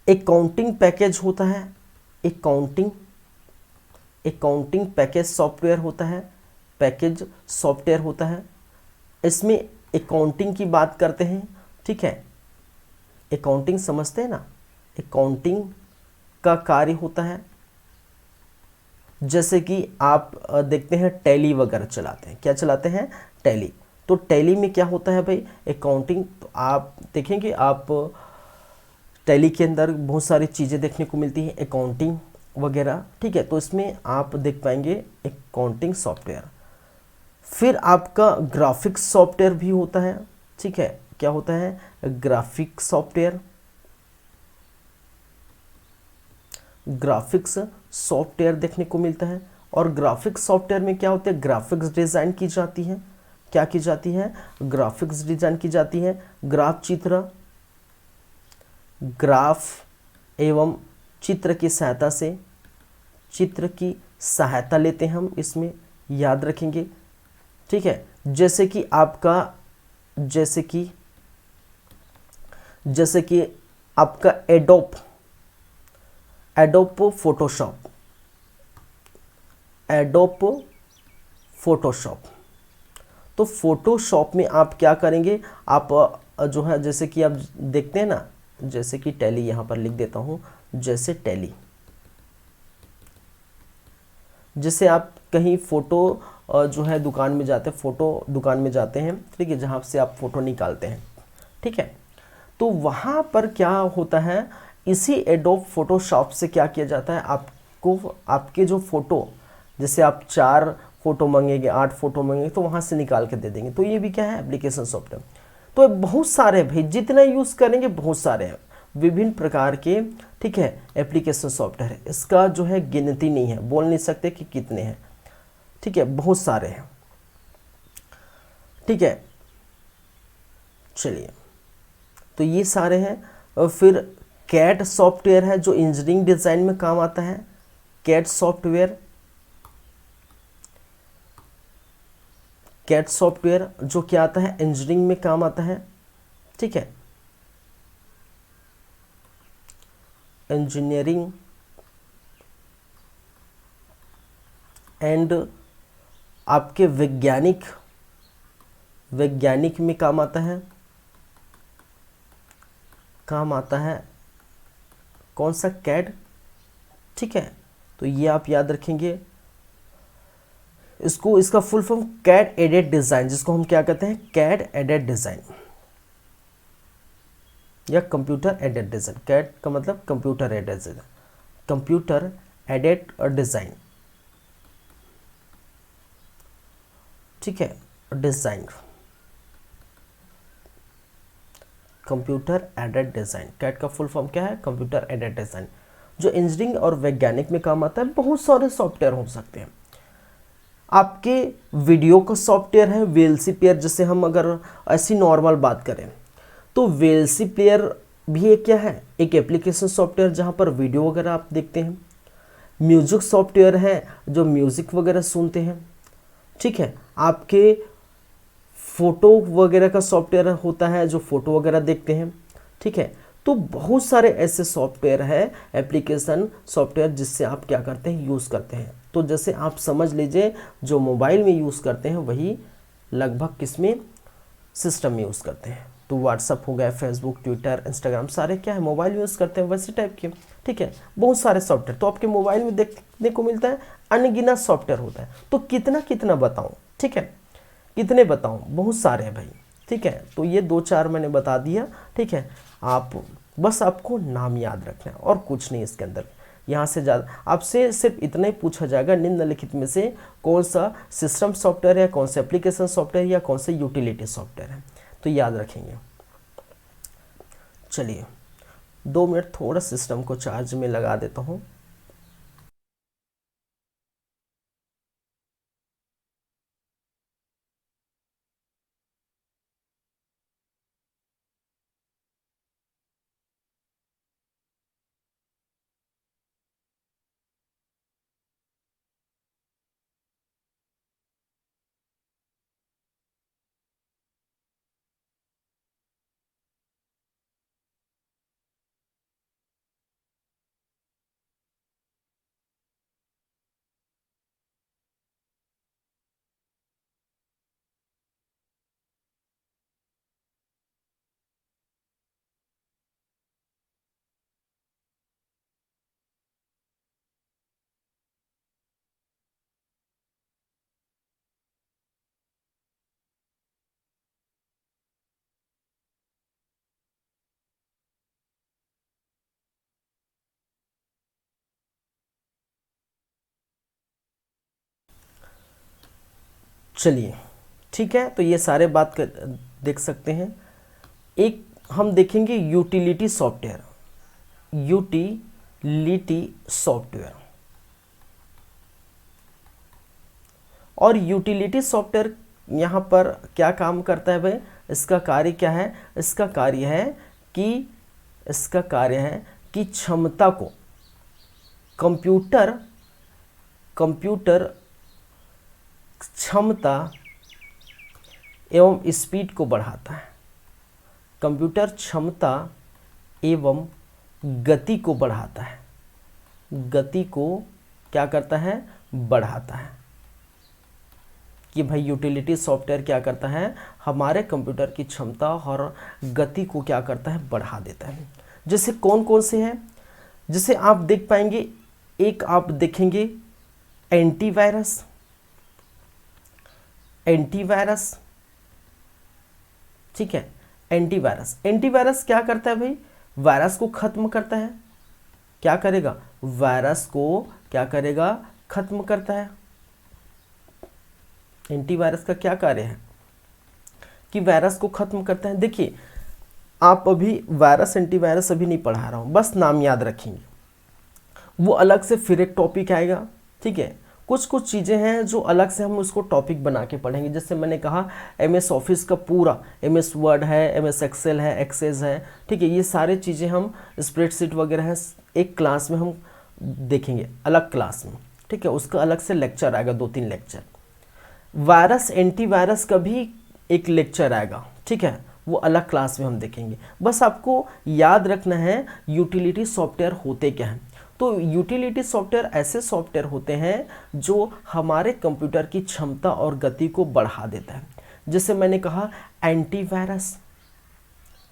अकाउंटिंग पैकेज होता है, अकाउंटिंग पैकेज सॉफ्टवेयर होता है, पैकेज सॉफ्टवेयर होता है। इसमें अकाउंटिंग की बात करते हैं। ठीक है, अकाउंटिंग समझते हैं ना? अकाउंटिंग का कार्य होता है, जैसे कि आप देखते हैं टैली वगैरह चलाते हैं। क्या चलाते हैं? टैली। तो टैली में क्या होता है भाई? अकाउंटिंग। तो आप देखेंगे, आप टैली के अंदर बहुत सारी चीज़ें देखने को मिलती हैं, अकाउंटिंग वगैरह। ठीक है, तो इसमें आप देख पाएंगे अकाउंटिंग सॉफ्टवेयर। फिर आपका ग्राफिक्स सॉफ्टवेयर भी होता है। ठीक है, क्या होता है? ग्राफिक्स सॉफ्टवेयर, ग्राफिक्स सॉफ्टवेयर देखने को मिलता है। और ग्राफिक्स सॉफ्टवेयर में क्या होता है? ग्राफिक्स डिज़ाइन की जाती है। क्या की जाती है? ग्राफिक्स डिज़ाइन की जाती है। ग्राफ चित्र, ग्राफ एवं चित्र की सहायता से, चित्र की सहायता लेते हैं हम इसमें, याद रखेंगे। ठीक है, जैसे कि आपका आपका एडोब फोटोशॉप। तो फोटोशॉप में आप क्या करेंगे? आप जो है, जैसे कि आप देखते हैं ना, जैसे कि टैली, यहाँ पर लिख देता हूँ, जैसे टैली, जैसे आप कहीं फ़ोटो जो है दुकान में जाते हैं, फ़ोटो दुकान में जाते हैं। ठीक है, जहाँ से आप फ़ोटो निकालते हैं। ठीक है, तो वहाँ पर क्या होता है? इसी एडोब फोटोशॉप से क्या किया जाता है? आपको आपके जो फ़ोटो, जैसे आप 4 फोटो मांगेंगे, 8 फोटो मांगेंगे, तो वहाँ से निकाल के दे देंगे। तो ये भी क्या है? Application software. तो बहुत सारे भाई, जितना यूज़ करेंगे बहुत सारे हैं, विभिन्न प्रकार के। ठीक है, एप्लीकेशन सॉफ्टवेयर है, इसका जो है गिनती नहीं है, बोल नहीं सकते कि कितने हैं। ठीक है, बहुत सारे हैं। ठीक है, चलिए, तो ये सारे हैं। और फिर कैट सॉफ्टवेयर है जो इंजीनियरिंग डिज़ाइन में काम आता है। कैट सॉफ्टवेयर जो क्या आता है? इंजीनियरिंग में काम आता है। ठीक है, इंजीनियरिंग एंड आपके वैज्ञानिक में काम आता है। कौन सा? कैड। ठीक है, तो ये आप याद रखेंगे इसको, इसका full form CAD aided design, जिसको हम क्या कहते हैं? कैड एडेड डिज़ाइन या कंप्यूटर एडेड डिज़ाइन। कैड का मतलब computer aided design, computer aided design. ठीक है, design, computer aided design. CAD का फुल फॉर्म क्या है? कंप्यूटर एडेड डिज़ाइन, जो इंजीनियरिंग और वैज्ञानिक में काम आता है। बहुत सारे सॉफ्टवेयर हो सकते हैं। आपके वीडियो का सॉफ्टवेयर है वीएलसी प्लेयर, जैसे हम अगर ऐसी नॉर्मल बात करें तो वीएलसी प्लेयर भी एक क्या है? एक एप्लीकेशन सॉफ्टवेयर, जहाँ पर वीडियो वगैरह आप देखते हैं। म्यूजिक सॉफ्टवेयर है जो म्यूज़िक वगैरह सुनते हैं। ठीक है, आपके फ़ोटो वगैरह का सॉफ्टवेयर होता है जो फ़ोटो वगैरह देखते हैं। ठीक है, तो बहुत सारे ऐसे सॉफ्टवेयर है, एप्लीकेशन सॉफ्टवेयर, जिससे आप क्या करते हैं, यूज़ करते हैं। तो जैसे आप समझ लीजिए जो मोबाइल में यूज़ करते हैं वही लगभग किसमें, सिस्टम में यूज़ करते हैं। तो व्हाट्सअप हो गया, फेसबुक, ट्विटर, इंस्टाग्राम, सारे क्या है, मोबाइल यूज़ करते हैं वैसे टाइप के। ठीक है, बहुत सारे सॉफ्टवेयर तो आपके मोबाइल में देखने को मिलता है, अनगिनत सॉफ्टवेयर होता है। तो कितना कितना बताऊँ, ठीक है, कितने बताऊँ, बहुत सारे हैं भाई। ठीक है, तो ये 2-4 मैंने बता दिया। ठीक है, आप बस आपको नाम याद रखना है और कुछ नहीं इसके अंदर। यहाँ से ज़्यादा आपसे सिर्फ इतना ही पूछा जाएगा, निम्नलिखित में से कौन सा सिस्टम सॉफ्टवेयर है, कौन सा एप्लीकेशन सॉफ्टवेयर या कौन सा यूटिलिटी सॉफ्टवेयर है, तो याद रखेंगे। चलिए 2 मिनट थोड़ा सिस्टम को चार्ज में लगा देता हूँ। चलिए ठीक है, तो ये सारे बात कर देख सकते हैं। एक हम देखेंगे यूटिलिटी सॉफ्टवेयर, यूटिलिटी सॉफ्टवेयर। और यूटिलिटी सॉफ्टवेयर यहाँ पर क्या काम करता है भाई, इसका कार्य क्या है, इसका कार्य है कि क्षमता को, कंप्यूटर क्षमता एवं स्पीड को बढ़ाता है। कंप्यूटर क्षमता एवं गति को बढ़ाता है, गति को क्या करता है, बढ़ाता है। कि भाई यूटिलिटी सॉफ्टवेयर क्या करता है, हमारे कंप्यूटर की क्षमता और गति को क्या करता है, बढ़ा देता है। जैसे कौन कौन से हैं, जैसे आप देख पाएंगे, एक आप देखेंगे एंटीवायरस, ठीक है, एंटीवायरस क्या करता है भाई, वायरस को खत्म करता है। क्या करेगा, वायरस को क्या करेगा, खत्म करता है। एंटीवायरस का क्या कार्य है कि वायरस को खत्म करता है। देखिए आप अभी वायरस एंटीवायरस अभी नहीं पढ़ा रहा हूँ, बस नाम याद रखेंगे, वो अलग से फिर एक टॉपिक आएगा। ठीक है, कुछ कुछ चीज़ें हैं जो अलग से हम उसको टॉपिक बना के पढ़ेंगे। जैसे मैंने कहा MS ऑफिस का पूरा, MS वर्ड है, MS एक्सेल है, एक्सेस है, ठीक है, ये सारे चीज़ें हम स्प्रेडशीट वगैरह है, एक क्लास में हम देखेंगे, अलग क्लास में। ठीक है, उसका अलग से लेक्चर आएगा, 2-3 लेक्चर। वायरस एंटीवायरस का भी एक लेक्चर आएगा, ठीक है, वो अलग क्लास में हम देखेंगे। बस आपको याद रखना है यूटिलिटी सॉफ्टवेयर होते क्या हैं। तो यूटिलिटी सॉफ्टवेयर ऐसे सॉफ्टवेयर होते हैं जो हमारे कंप्यूटर की क्षमता और गति को बढ़ा देता है। जैसे मैंने कहा एंटीवायरस,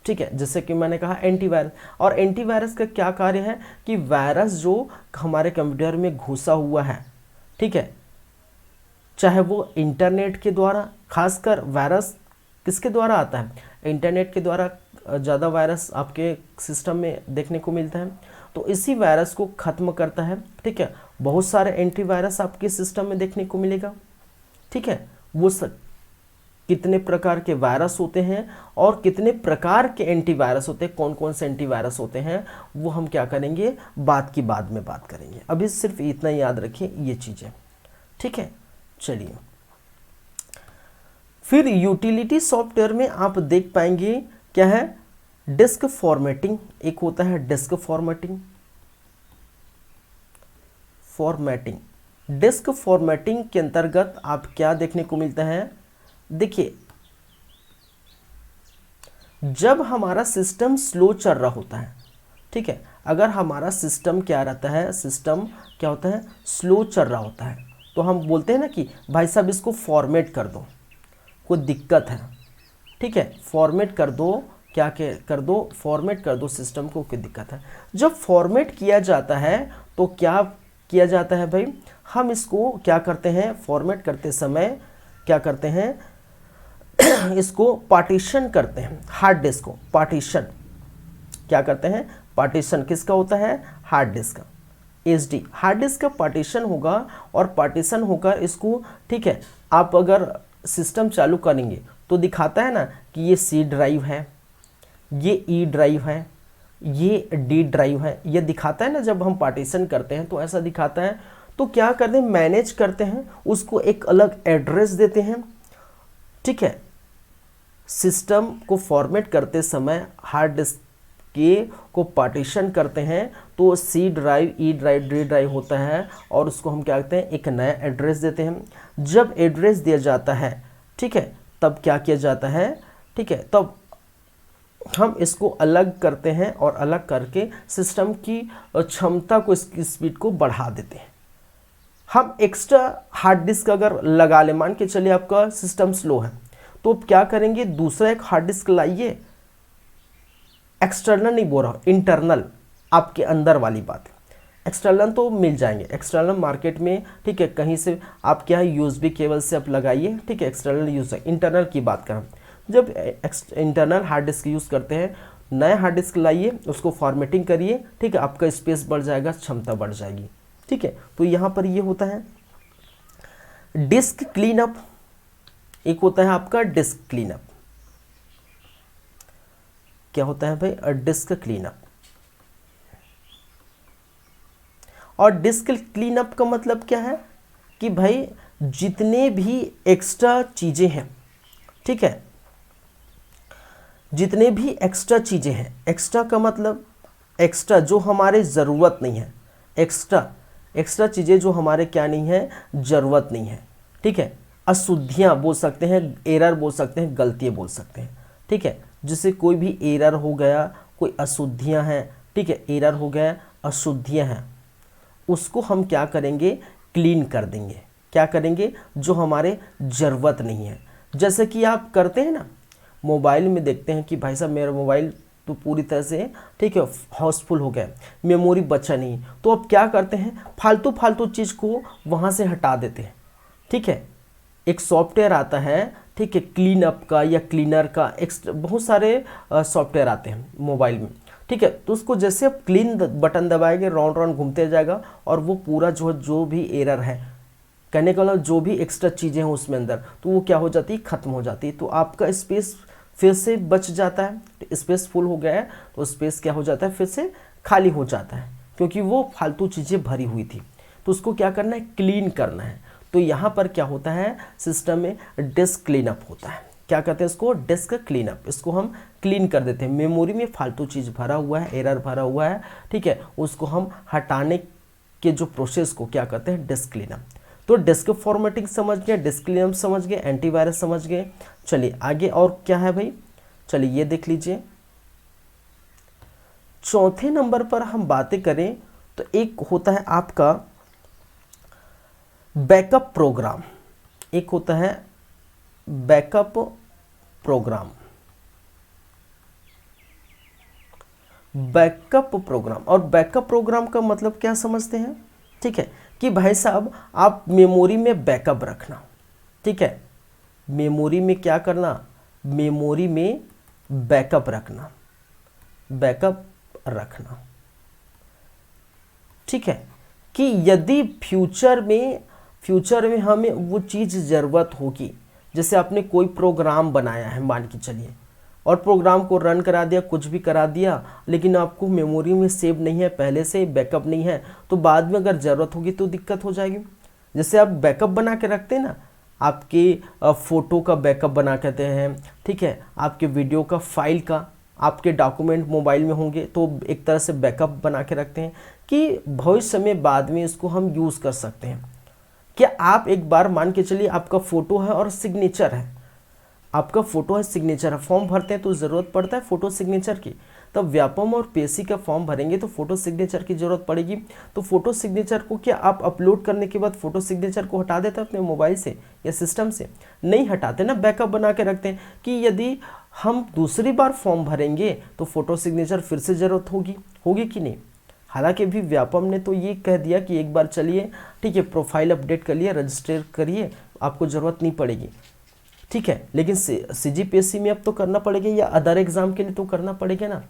ठीक है, जैसे कि मैंने कहा एंटीवायरस, और एंटीवायरस का क्या कार्य है कि वायरस जो हमारे कंप्यूटर में घुसा हुआ है, ठीक है, चाहे वो इंटरनेट के द्वारा, खासकर वायरस किसके द्वारा आता है, इंटरनेट के द्वारा ज़्यादा वायरस आपके सिस्टम में देखने को मिलता है, तो इसी वायरस को ख़त्म करता है। ठीक है, बहुत सारे एंटीवायरस आपके सिस्टम में देखने को मिलेगा। ठीक है, वो कितने प्रकार के वायरस होते हैं और कितने प्रकार के एंटीवायरस होते हैं, कौन कौन से एंटीवायरस होते हैं, वो हम क्या करेंगे, बाद में बात करेंगे। अभी सिर्फ इतना याद रखिए ये चीज़ें। ठीक है, चलिए फिर यूटिलिटी सॉफ्टवेयर में आप देख पाएंगे क्या है, डिस्क फॉर्मेटिंग, एक होता है डिस्क फॉर्मेटिंग। डिस्क फॉर्मेटिंग के अंतर्गत आप क्या देखने को मिलता है, देखिए जब हमारा सिस्टम स्लो चल रहा होता है, ठीक है, अगर हमारा सिस्टम क्या रहता है, सिस्टम क्या होता है, स्लो चल रहा होता है, तो हम बोलते हैं ना कि भाई साहब इसको फॉर्मेट कर दो, कोई दिक्कत है, ठीक है, फॉर्मेट कर दो, क्या कर दो, फॉर्मेट कर दो सिस्टम को, कोई दिक्कत है। जब फॉर्मेट किया जाता है तो क्या किया जाता है भाई, हम इसको क्या करते हैं, फॉर्मेट करते समय क्या करते हैं, इसको पार्टीशन करते हैं, हार्ड डिस्क को पार्टीशन क्या करते हैं, पार्टीशन किसका होता है, हार्ड डिस्क का, एसडी हार्ड डिस्क का पार्टीशन होगा, और पार्टीशन होकर इसको, ठीक है, आप अगर सिस्टम चालू करेंगे तो दिखाता है ना कि ये सी ड्राइव है, ये ई ड्राइव है, ये डी ड्राइव है, ये दिखाता है ना, जब हम पार्टीशन करते हैं तो ऐसा दिखाता है। तो क्या करते हैं, मैनेज करते हैं, उसको एक अलग एड्रेस देते हैं, ठीक है, सिस्टम को फॉर्मेट करते समय हार्ड डिस्क के को पार्टीशन करते हैं, तो C drive, E drive, D drive होता है, और उसको हम क्या कहते हैं, एक नया एड्रेस देते हैं। जब एड्रेस दिया जाता है, ठीक है, तब क्या किया जाता है, ठीक है, तब हम इसको अलग करते हैं, और अलग करके सिस्टम की क्षमता को, इसकी स्पीड को बढ़ा देते हैं। हम एक्स्ट्रा हार्ड डिस्क अगर लगा ले, मान के चलिए आपका सिस्टम स्लो है, तो आप क्या करेंगे, दूसरा एक हार्ड डिस्क लाइए, एक्सटर्नल नहीं बोल रहा, इंटरनल, आपके अंदर वाली बात है। एक्सटर्नल तो मिल जाएंगे, एक्सटर्नल मार्केट में, ठीक है, कहीं से आप क्या है, यूएसबी केबल से आप लगाइए, ठीक है, एक्सटर्नल यूज है, इंटरनल की बात करें, जब इंटरनल हार्ड डिस्क यूज़ करते हैं, नया हार्ड डिस्क लाइए, उसको फॉर्मेटिंग करिए, ठीक है, आपका स्पेस बढ़ जाएगा, क्षमता बढ़ जाएगी, ठीक है। तो यहाँ पर ये होता है डिस्क क्लीनअप, एक होता है आपका डिस्क क्लीनअप, क्या होता है भाई, डिस्क क्लीनअप। और डिस्क क्लीनअप का मतलब क्या है कि भाई जितने भी एक्स्ट्रा चीज़ें हैं, ठीक है, जितने भी एक्स्ट्रा चीज़ें हैं, एक्स्ट्रा का मतलब एक्स्ट्रा जो हमारे ज़रूरत नहीं है, एक्स्ट्रा चीज़ें जो हमारे क्या नहीं है, ज़रूरत नहीं है, ठीक है, अशुद्धियाँ बोल सकते हैं, एरर बोल सकते हैं, गलतियाँ बोल सकते हैं, ठीक है, जिससे कोई भी एरर हो गया, कोई अशुद्धियाँ हैं, ठीक है, एरर हो गया, अशुद्धियाँ हैं, उसको हम क्या करेंगे, क्लीन कर देंगे। क्या करेंगे, जो हमारे ज़रूरत नहीं है। जैसे कि आप करते हैं ना, मोबाइल में देखते हैं कि भाई साहब मेरा मोबाइल तो पूरी तरह से, ठीक है, हाउसफुल हो गया, मेमोरी बचा नहीं, तो अब क्या करते हैं, फालतू चीज़ को वहाँ से हटा देते हैं, ठीक है। एक सॉफ्टवेयर आता है, ठीक है, क्लीन अप का या क्लीनर का, बहुत सारे सॉफ्टवेयर आते हैं मोबाइल में, ठीक है। तो उसको जैसे आप क्लीन बटन दबाएंगे, राउंड राउंड घूमते जाएगा, और वो पूरा जो भी एरर है, कहने का मतलब जो भी एक्स्ट्रा चीज़ें हैं उसमें अंदर, तो वो क्या हो जाती है, ख़त्म हो जाती है। तो आपका स्पेस फिर से बच जाता है, स्पेस फुल हो गया है तो स्पेस क्या हो जाता है, फिर से खाली हो जाता है, क्योंकि वो फालतू चीज़ें भरी हुई थी। तो उसको क्या करना है, क्लीन करना है। तो यहाँ पर क्या होता है, सिस्टम में डिस्क क्लीनअप होता है। क्या कहते हैं इसको, डिस्क क्लीनअप। इसको हम क्लीन कर देते हैं, मेमोरी में फालतू चीज़ भरा हुआ है, एरर भरा हुआ है, ठीक है, उसको हम हटाने के जो प्रोसेस को क्या कहते हैं, डिस्क क्लीनअप। तो डिस्क फॉर्मेटिंग समझ गए, डिस्क क्लीनअप समझ गए, एंटीवायरस समझ गए। चलिए आगे और क्या है भाई, चलिए ये देख लीजिए। चौथे नंबर पर हम बातें करें तो एक होता है आपका बैकअप प्रोग्राम, एक होता है बैकअप प्रोग्राम। बैकअप प्रोग्राम, और बैकअप प्रोग्राम का मतलब क्या समझते हैं, ठीक है, कि भाई साहब आप मेमोरी में बैकअप रखना, ठीक है, मेमोरी में क्या करना, मेमोरी में बैकअप रखना, बैकअप रखना, ठीक है, कि यदि फ्यूचर में हमें वो चीज़ ज़रूरत होगी, जैसे आपने कोई प्रोग्राम बनाया है मान के चलिए, और प्रोग्राम को रन करा दिया, कुछ भी करा दिया, लेकिन आपको मेमोरी में सेव नहीं है, पहले से बैकअप नहीं है, तो बाद में अगर ज़रूरत होगी तो दिक्कत हो जाएगी। जैसे आप बैकअप बना के रखते हैं ना, आपके फ़ोटो का बैकअप बना कहते हैं, ठीक है, आपके वीडियो का फाइल का, आपके डॉक्यूमेंट मोबाइल में होंगे तो एक तरह से बैकअप बना के रखते हैं कि भविष्य में बाद में इसको हम यूज़ कर सकते हैं। क्या आप एक बार मान के चलिए आपका फ़ोटो है और सिग्नेचर है, आपका फोटो है, सिग्नेचर है, फॉर्म भरते हैं तो ज़रूरत पड़ता है फोटो सिग्नेचर की। तब व्यापम और पीएससी का फॉर्म भरेंगे तो फोटो सिग्नेचर की ज़रूरत पड़ेगी। तो फोटो सिग्नेचर को क्या आप अपलोड करने के बाद फोटो सिग्नेचर को हटा देते हैं अपने मोबाइल से या सिस्टम से? नहीं हटाते ना, बैकअप बना के रखते हैं कि यदि हम दूसरी बार फॉर्म भरेंगे तो फोटो सिग्नेचर फिर से ज़रूरत होगी कि नहीं। हालांकि भी व्यापम ने तो ये कह दिया कि एक बार चलिए ठीक है, प्रोफाइल अपडेट करिए, रजिस्टर करिए, आपको ज़रूरत नहीं पड़ेगी, ठीक है। लेकिन सीजीपीएससी में अब तो करना पड़ेगा, या अदर एग्जाम के लिए तो करना पड़ेगा ना,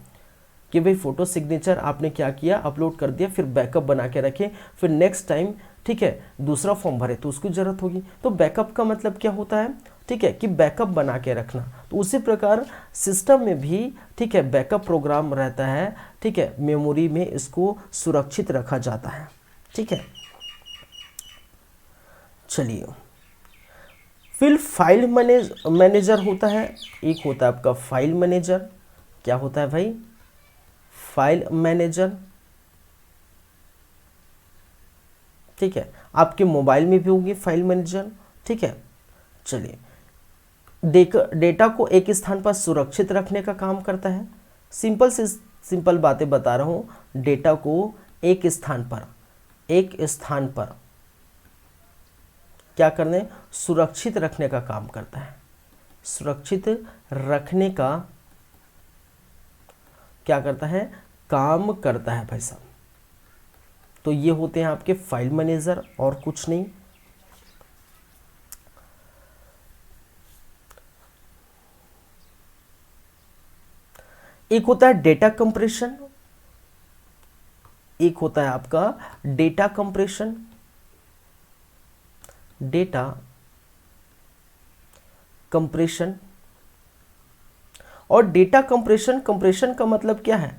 कि भाई फोटो सिग्नेचर आपने क्या किया, अपलोड कर दिया, फिर बैकअप बना के रखें, फिर नेक्स्ट टाइम ठीक है दूसरा फॉर्म भरे तो उसकी ज़रूरत होगी। तो बैकअप का मतलब क्या होता है, ठीक है, कि बैकअप बना के रखना। तो उसी प्रकार सिस्टम में भी ठीक है बैकअप प्रोग्राम रहता है, ठीक है, मेमोरी में इसको सुरक्षित रखा जाता है, ठीक है। चलिए, फिर फाइल मैनेजर होता है, एक होता है आपका फाइल मैनेजर। क्या होता है भाई? फाइल मैनेजर, ठीक है, आपके मोबाइल में भी होगी फाइल मैनेजर, ठीक है। चलिए, डेटा को एक स्थान पर सुरक्षित रखने का काम करता है। सिंपल से सिंपल बातें बता रहा हूँ। डेटा को एक स्थान पर क्या करने, सुरक्षित रखने का काम करता है। सुरक्षित रखने का क्या करता है, काम करता है भाई साहब। तो ये होते हैं आपके फाइल मैनेजर, और कुछ नहीं। एक होता है डेटा कंप्रेशन, एक होता है आपका डेटा कंप्रेशन। डेटा कंप्रेशन और डेटा कंप्रेशन का मतलब क्या है,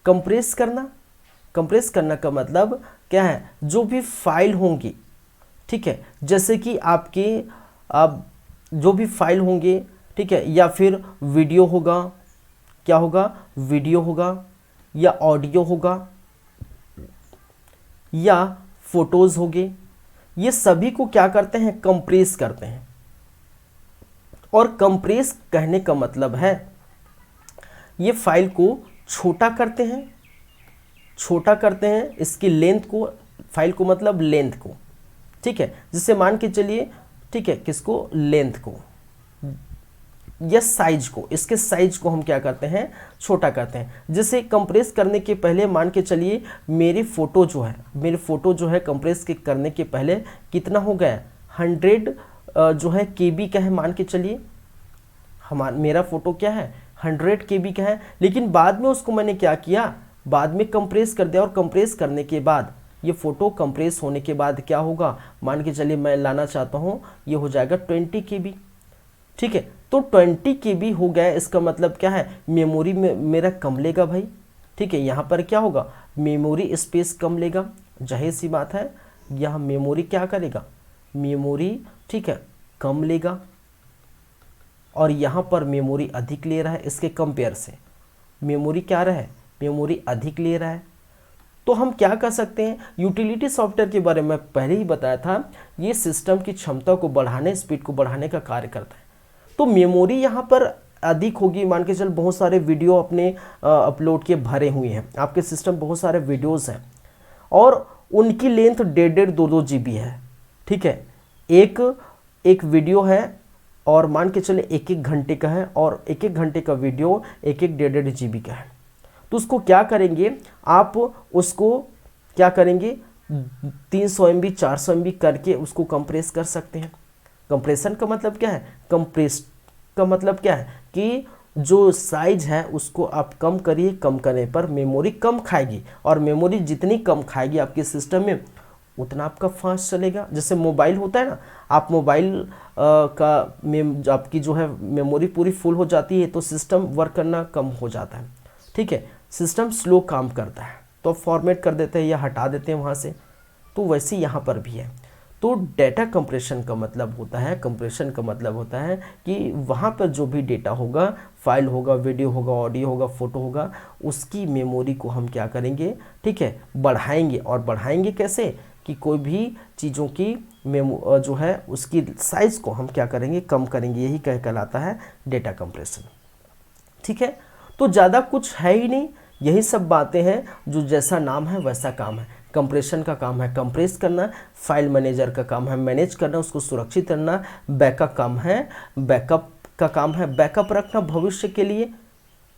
कंप्रेस करना। कंप्रेस करना का मतलब क्या है, जो भी फाइल होंगी, ठीक है, जैसे कि आपके जो भी फाइल होंगे, ठीक है, या फिर वीडियो होगा, क्या होगा, वीडियो होगा, या ऑडियो होगा, या फोटोज होंगे, ये सभी को क्या करते हैं, कंप्रेस करते हैं। और कंप्रेस कहने का मतलब है ये फाइल को छोटा करते हैं, इसकी लेंथ को, फाइल को मतलब लेंथ को, ठीक है, जिससे मान के चलिए, ठीक है, किसको, लेंथ को या साइज को, इसके साइज को हम क्या करते हैं, छोटा करते हैं। जैसे कंप्रेस करने के पहले मान के चलिए मेरी फ़ोटो जो है कंप्रेस करने के पहले कितना हो गया, 100 जो है केबी का है, मान के चलिए मेरा फ़ोटो क्या है, 100 केबी का है। लेकिन बाद में उसको मैंने क्या किया, बाद में कंप्रेस कर दिया, और कंप्रेस करने के बाद ये फ़ोटो कंप्रेस होने के बाद क्या होगा, मान के चलिए मैं लाना चाहता हूँ, ये हो जाएगा 20 केबी, ठीक है। तो 20 केबी हो गया, इसका मतलब क्या है, मेमोरी में मेरा कम लेगा भाई, ठीक है। यहाँ पर क्या होगा, मेमोरी स्पेस कम लेगा, जाहिर सी बात है, यहाँ मेमोरी क्या करेगा, मेमोरी, ठीक है, कम लेगा। और यहाँ पर मेमोरी अधिक ले रहा है, इसके कंपेयर से मेमोरी क्या रहा है, मेमोरी अधिक ले रहा है। तो हम क्या कर सकते हैं, यूटिलिटी सॉफ्टवेयर के बारे में पहले ही बताया था, ये सिस्टम की क्षमता को बढ़ाने, स्पीड को बढ़ाने का कार्य करता है। तो मेमोरी यहाँ पर अधिक होगी, मान के चल बहुत सारे वीडियो अपने अपलोड के भरे हुए हैं, आपके सिस्टम बहुत सारे वीडियोस हैं, और उनकी लेंथ 1.5 2 GB है, ठीक है। एक वीडियो है, और मान के चले 1 घंटे का है, और 1 घंटे का वीडियो 1.5 GB का है। तो उसको क्या करेंगे, आप उसको क्या करेंगे, 300 MB 400 MB करके उसको कंप्रेस कर सकते हैं। कंप्रेशन का मतलब क्या है, कंप्रेस का मतलब क्या है कि जो साइज है उसको आप कम करिए, कम करने पर मेमोरी कम खाएगी, और मेमोरी जितनी कम खाएगी आपके सिस्टम में उतना आपका फास्ट चलेगा। जैसे मोबाइल होता है ना, आप मोबाइल आपकी जो है मेमोरी पूरी फुल हो जाती है तो सिस्टम वर्क करना कम हो जाता है, ठीक है, सिस्टम स्लो काम करता है, तो फॉर्मेट कर देते हैं या हटा देते हैं वहाँ से। तो वैसे यहाँ पर भी है। तो डेटा कंप्रेशन का मतलब होता है, कंप्रेशन का मतलब होता है कि वहाँ पर जो भी डेटा होगा, फाइल होगा, वीडियो होगा, ऑडियो होगा, फोटो होगा, उसकी मेमोरी को हम क्या करेंगे, ठीक है, बढ़ाएंगे। और बढ़ाएंगे कैसे, कि कोई भी चीज़ों की जो है उसकी साइज को हम क्या करेंगे, कम करेंगे, यही कहलाता है डेटा कंप्रेशन। ठीक है, तो ज़्यादा कुछ है ही नहीं, यही सब बातें हैं, जो जैसा नाम है वैसा काम है। कंप्रेशन का काम है कंप्रेस करना, फाइल मैनेजर का काम है मैनेज करना, उसको सुरक्षित करना, बैकअप का काम है बैकअप रखना भविष्य के लिए,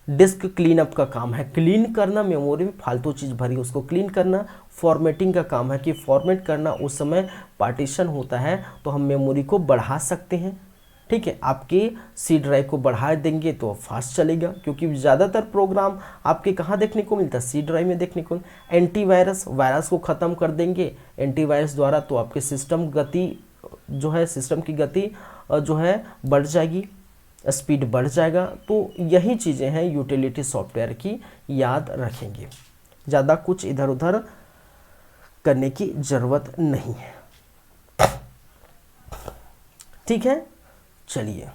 डिस्क क्लीनअप का काम है क्लीन करना, मेमोरी में फालतू चीज़ भरी उसको क्लीन करना, फॉर्मेटिंग का काम है कि फॉर्मेट करना, उस समय पार्टीशन होता है तो हम मेमोरी को बढ़ा सकते हैं। ठीक है, आपके सी ड्राइव को बढ़ा देंगे तो फास्ट चलेगा, क्योंकि ज़्यादातर प्रोग्राम आपके कहाँ देखने को मिलता है, सी ड्राइव में देखने को। एंटीवायरस को ख़त्म कर देंगे एंटीवायरस द्वारा, तो आपके सिस्टम की गति जो है बढ़ जाएगी, स्पीड बढ़ जाएगा। तो यही चीज़ें हैं यूटिलिटी सॉफ्टवेयर की, याद रखेंगे, ज़्यादा कुछ इधर उधर करने की ज़रूरत नहीं है। ठीक है, चलिए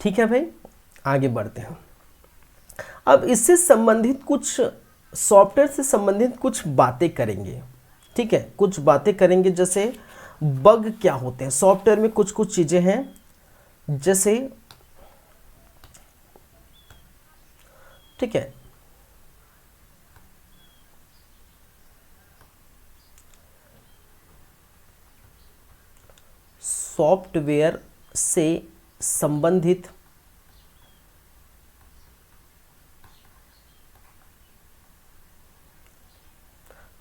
ठीक है भाई, आगे बढ़ते हैं। अब इससे संबंधित कुछ सॉफ्टवेयर से संबंधित कुछ बातें करेंगे। ठीक है, कुछ बातें करेंगे, जैसे बग क्या होते हैं सॉफ्टवेयर में, कुछ कुछ चीज़ें हैं, जैसे ठीक है सॉफ्टवेयर से संबंधित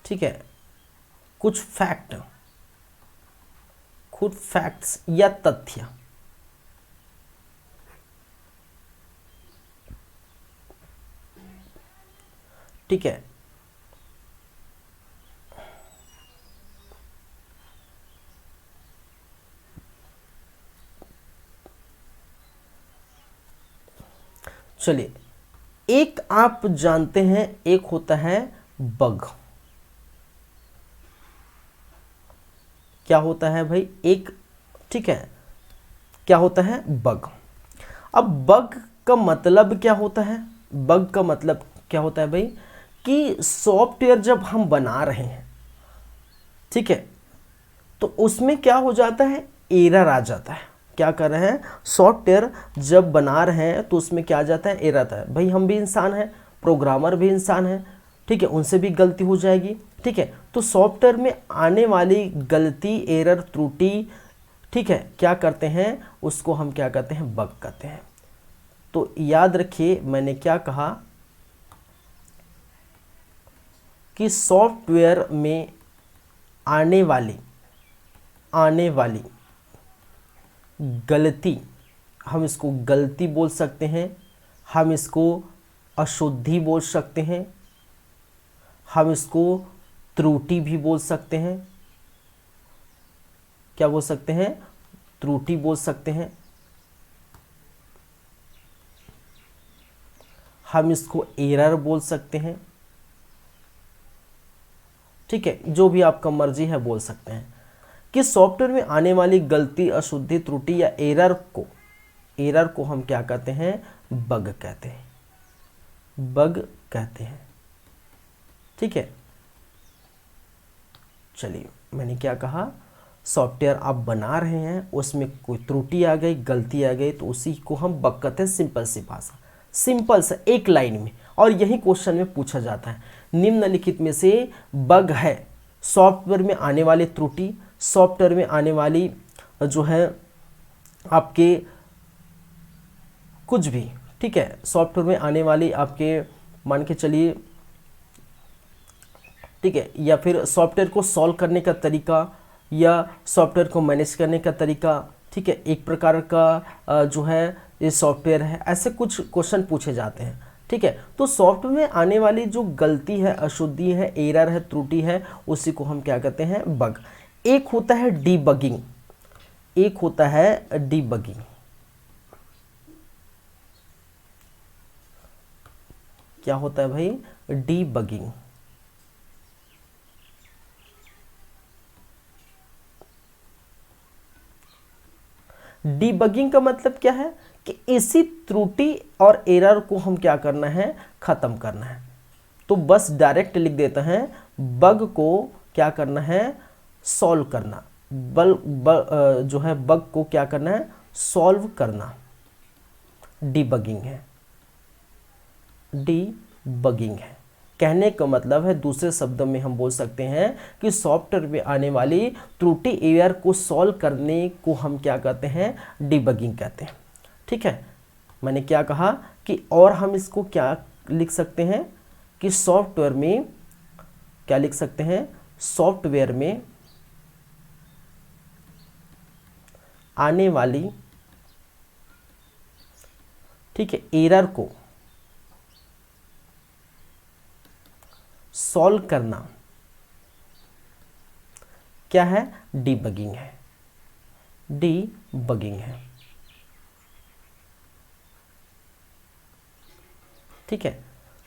ठीक है कुछ फैक्ट्स या तथ्य, ठीक है, चलिए एक आप जानते हैं, एक होता है बग। क्या होता है भाई, एक, ठीक है, क्या होता है बग। अब बग का मतलब क्या होता है, बग का मतलब क्या होता है भाई, कि सॉफ्टवेयर जब हम बना रहे हैं, ठीक है, तो उसमें क्या हो जाता है, एरर आ जाता है। क्या कर रहे हैं, सॉफ्टवेयर जब बना रहे हैं तो उसमें क्या आ जाता है, एरर आता है। भाई हम भी इंसान हैं, प्रोग्रामर भी इंसान है, ठीक है, उनसे भी गलती हो जाएगी। ठीक है, तो सॉफ्टवेयर में आने वाली गलती, एरर, त्रुटि, ठीक है, क्या करते हैं, उसको हम क्या कहते हैं, बग कहते हैं। तो याद रखिए मैंने क्या कहा कि सॉफ्टवेयर में आने वाली गलती, हम इसको गलती बोल सकते हैं, हम इसको अशुद्धि बोल सकते हैं, हम इसको त्रुटि भी बोल सकते हैं। क्या बोल सकते हैं, त्रुटि बोल सकते हैं, हम इसको एरर बोल सकते हैं। ठीक है, जो भी आपका मर्जी है बोल सकते हैं। कि सॉफ्टवेयर में आने वाली गलती, अशुद्धि, त्रुटि या एरर को हम क्या कहते हैं, बग कहते हैं, बग कहते हैं। ठीक है, चलिए मैंने क्या कहा, सॉफ्टवेयर आप बना रहे हैं, उसमें कोई त्रुटि आ गई, गलती आ गई, तो उसी को हम बग कहते हैं। सिंपल सी भाषा, सिंपल सा एक लाइन में, और यही क्वेश्चन में पूछा जाता है, निम्नलिखित में से बग है सॉफ्टवेयर में आने वाली त्रुटि, सॉफ्टवेयर में आने वाली जो है आपके कुछ भी, ठीक है, सॉफ्टवेयर में आने वाली आपके मान के चलिए, ठीक है, या फिर सॉफ्टवेयर को सॉल्व करने का तरीका, या सॉफ्टवेयर को मैनेज करने का तरीका। ठीक है, एक प्रकार का जो है ये सॉफ्टवेयर है, ऐसे कुछ क्वेश्चन पूछे जाते हैं। ठीक है, तो सॉफ्टवेयर में आने वाली जो गलती है, अशुद्धि है, एरर है, त्रुटि है, उसी को हम क्या कहते हैं, बग। एक होता है डीबगिंग, एक होता है डीबगिंग। क्या होता है भाई, डीबगिंग। डिबगिंग का मतलब क्या है कि इसी त्रुटि और एरर को हम क्या करना है, ख़त्म करना है। तो बस डायरेक्ट लिख देते हैं, बग को क्या करना है, सॉल्व करना। जो है बग को क्या करना है, सॉल्व करना, डिबगिंग है, डिबगिंग है। कहने का मतलब है, दूसरे शब्दों में हम बोल सकते हैं कि सॉफ्टवेयर में आने वाली त्रुटि एरर को सॉल्व करने को हम क्या कहते हैं, डिबगिंग कहते हैं। ठीक है, मैंने क्या कहा कि और हम इसको क्या लिख सकते हैं कि सॉफ्टवेयर में क्या लिख सकते हैं, सॉफ्टवेयर में आने वाली, ठीक है, एरर को सॉल्व करना क्या है, डिबगिंग है, डिबगिंग है। ठीक है,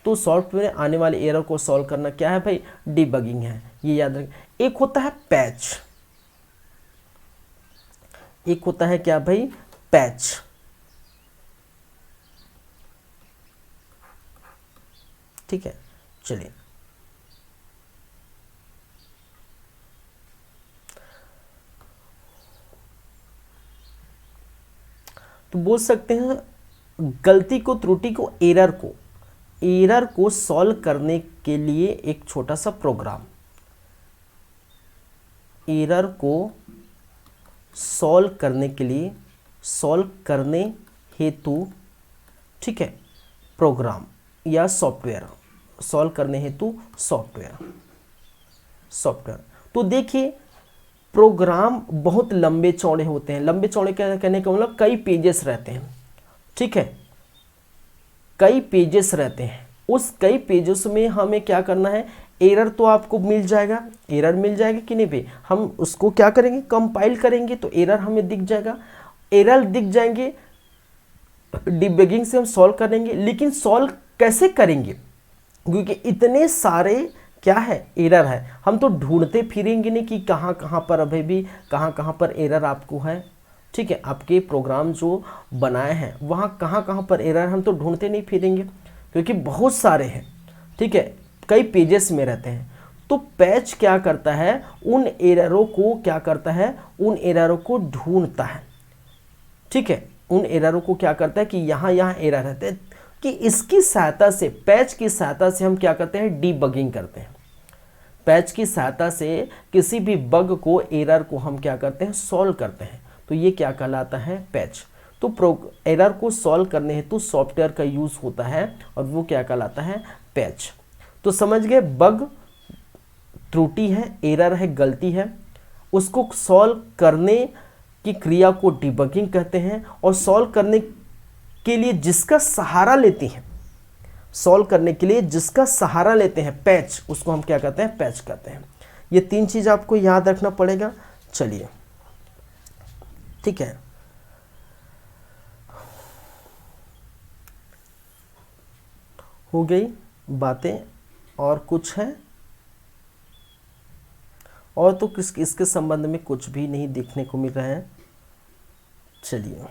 तो सॉफ्टवेयर में आने वाले एरर को सॉल्व करना क्या है भाई, डिबगिंग है, ये याद रखें। एक होता है पैच, एक होता है क्या भाई, पैच। ठीक है, चलिए तो बोल सकते हैं गलती को, त्रुटि को, एरर को सॉल्व करने के लिए एक छोटा सा प्रोग्राम, एरर को सॉल्व करने के लिए, सॉल्व करने हेतु, ठीक है, प्रोग्राम या सॉफ्टवेयर, सॉल्व करने हेतु सॉफ्टवेयर। तो देखिए प्रोग्राम बहुत लंबे चौड़े होते हैं, लंबे चौड़े कहने का मतलब कई पेजेस रहते हैं। ठीक है, कई पेजेस रहते हैं, उस कई पेजेस में हमें क्या करना है, एरर तो आपको मिल जाएगा, एरर मिल जाएगा कि नहीं भाई, हम उसको क्या करेंगे, कंपाइल करेंगे तो एरर हमें दिख जाएगा, एरर दिख जाएंगे, डिबगिंग से हम सॉल्व करेंगे। लेकिन सॉल्व कैसे करेंगे, क्योंकि इतने सारे क्या है, एरर है, हम तो ढूंढते फिरेंगे नहीं कि कहाँ कहाँ पर अभी भी कहाँ पर एरर आपको है। ठीक है, आपके प्रोग्राम जो बनाए हैं वहाँ कहाँ पर एरर, हम तो ढूंढते नहीं फिरेंगे क्योंकि बहुत सारे हैं। ठीक है, कई पेजेस में रहते हैं। तो पैच क्या करता है, उन एररों को क्या करता है, उन एररों को ढूंढता है। ठीक है, उन एररों को क्या करता है कि यहाँ एरर रहते हैं, कि इसकी सहायता से, पैच की सहायता से हम क्या करते हैं, डीबगिंग करते हैं। पैच की सहायता से किसी भी बग को, एरर को हम क्या करते हैं, सॉल्व करते हैं। तो ये क्या कहलाता है, पैच। तो एरर को सॉल्व करने हेतु सॉफ्टवेयर का यूज होता है और वो क्या कहलाता है, पैच। तो समझ गए, बग त्रुटि है, एरर है, गलती है, उसको सॉल्व करने की क्रिया को डिबगिंग कहते हैं। और सॉल्व करने के लिए जिसका सहारा लेते हैं, सॉल्व करने के लिए जिसका सहारा लेते हैं, पैच, उसको हम क्या कहते हैं, पैच कहते हैं। ये तीन चीज आपको याद रखना पड़ेगा। चलिए ठीक है, हो गई बातें, और कुछ है, और तो इसके संबंध में कुछ भी नहीं देखने को मिल रहा है। चलिए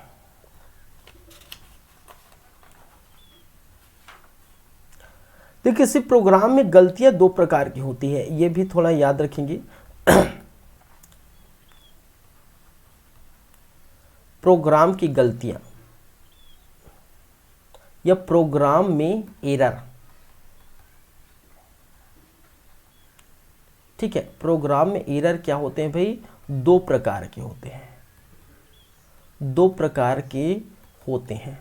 देखिए, किसी प्रोग्राम में गलतियां दो प्रकार की होती है, ये भी थोड़ा याद रखेंगे। प्रोग्राम की गलतियां या प्रोग्राम में एरर। ठीक है, प्रोग्राम में एरर क्या होते हैं भाई, दो प्रकार के होते हैं, दो प्रकार के होते हैं।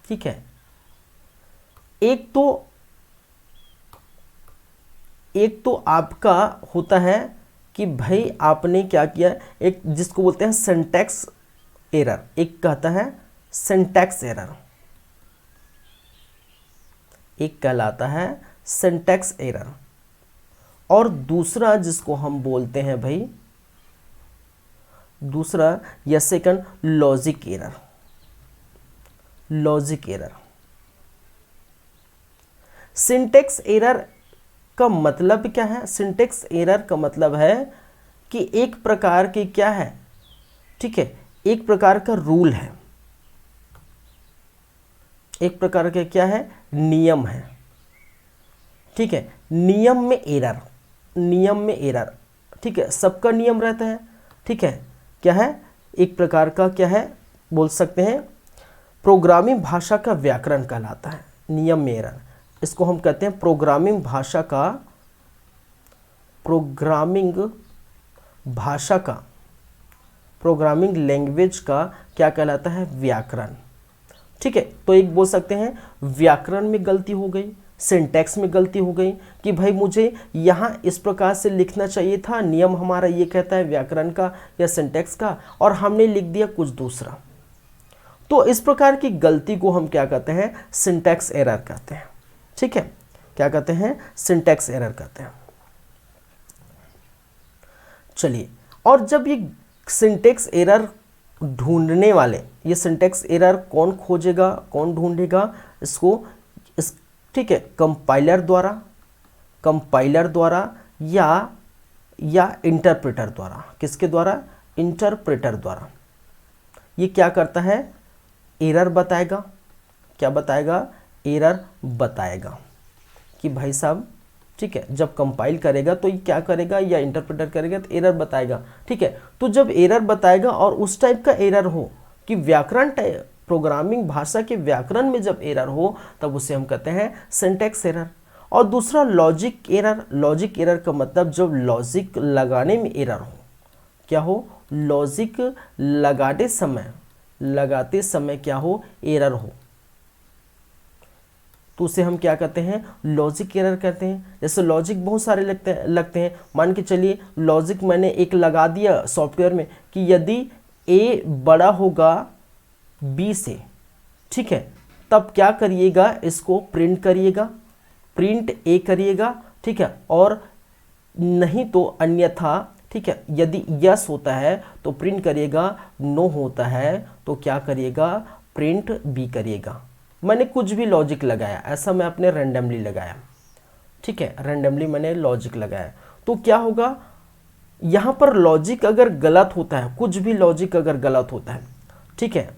ठीक है, एक तो आपका होता है कि भाई आपने क्या किया, एक जिसको बोलते हैं सिंटैक्स एरर, एक कहता है सिंटैक्स एरर, एक कहलाता है सिंटैक्स एरर, और दूसरा जिसको हम बोलते हैं भाई, दूसरा या second logic error, logic error. Syntax error का मतलब क्या है, सिंटैक्स एरर का मतलब है कि एक प्रकार की क्या है, ठीक है, एक प्रकार का रूल है, एक प्रकार का क्या है, नियम है, ठीक है, नियम में एरर, नियम में एरर, ठीक है, सबका नियम रहता है, ठीक है, क्या है, एक प्रकार का क्या है, बोल सकते हैं प्रोग्रामिंग भाषा का व्याकरण कहलाता है, नियम में एरर, इसको हम कहते हैं प्रोग्रामिंग भाषा का, प्रोग्रामिंग भाषा का, प्रोग्रामिंग लैंग्वेज का क्या कहलाता है, व्याकरण, ठीक है। तो एक बोल सकते हैं व्याकरण में गलती हो गई, सिंटैक्स में गलती हो गई कि भाई मुझे यहाँ इस प्रकार से लिखना चाहिए था, नियम हमारा ये कहता है व्याकरण का या सिंटैक्स का, और हमने लिख दिया कुछ दूसरा। तो इस प्रकार की गलती को हम क्या कहते हैं, सिंटैक्स एरर कहते हैं, ठीक है, क्या कहते हैं, सिंटैक्स एरर कहते हैं। चलिए, और जब ये सिंटैक्स एरर ढूंढने वाले, ये सिंटैक्स एरर कौन खोजेगा, कौन ढूंढेगा इसको, इस, ठीक है, कंपाइलर द्वारा, कंपाइलर द्वारा या इंटरप्रेटर द्वारा, किसके द्वारा, इंटरप्रेटर द्वारा। ये क्या करता है, एरर बताएगा, क्या बताएगा, एरर बताएगा कि भाई साहब, ठीक है, जब कंपाइल करेगा तो ये क्या करेगा, या इंटरप्रेटर करेगा तो एरर बताएगा, ठीक है। तो जब एरर बताएगा और उस टाइप का एरर हो कि व्याकरण टाइप, प्रोग्रामिंग भाषा के व्याकरण में जब एरर हो तब उसे हम कहते हैं सिंटैक्स एरर। और दूसरा लॉजिक एरर, लॉजिक एरर का मतलब जब लॉजिक लगाने में एरर हो, क्या हो, लॉजिक लगाते समय क्या हो, एरर हो, तो उसे हम क्या कहते हैं, लॉजिक एरर कहते हैं। जैसे लॉजिक बहुत सारे लगते हैं, मान के चलिए लॉजिक मैंने एक लगा दिया सॉफ्टवेयर में कि यदि ए बड़ा होगा बी से, ठीक है, तब क्या करिएगा, इसको प्रिंट करिएगा, प्रिंट ए करिएगा, ठीक है, और नहीं तो अन्यथा, ठीक है, यदि यस होता है तो प्रिंट करिएगा, नो होता है तो क्या करिएगा, प्रिंट बी करिएगा। मैंने कुछ भी लॉजिक लगाया, ऐसा मैं अपने रैंडमली लगाया, ठीक है, रैंडमली मैंने लॉजिक लगाया, तो क्या होगा, यहाँ पर लॉजिक अगर गलत होता है, कुछ भी लॉजिक अगर गलत होता है, ठीक है,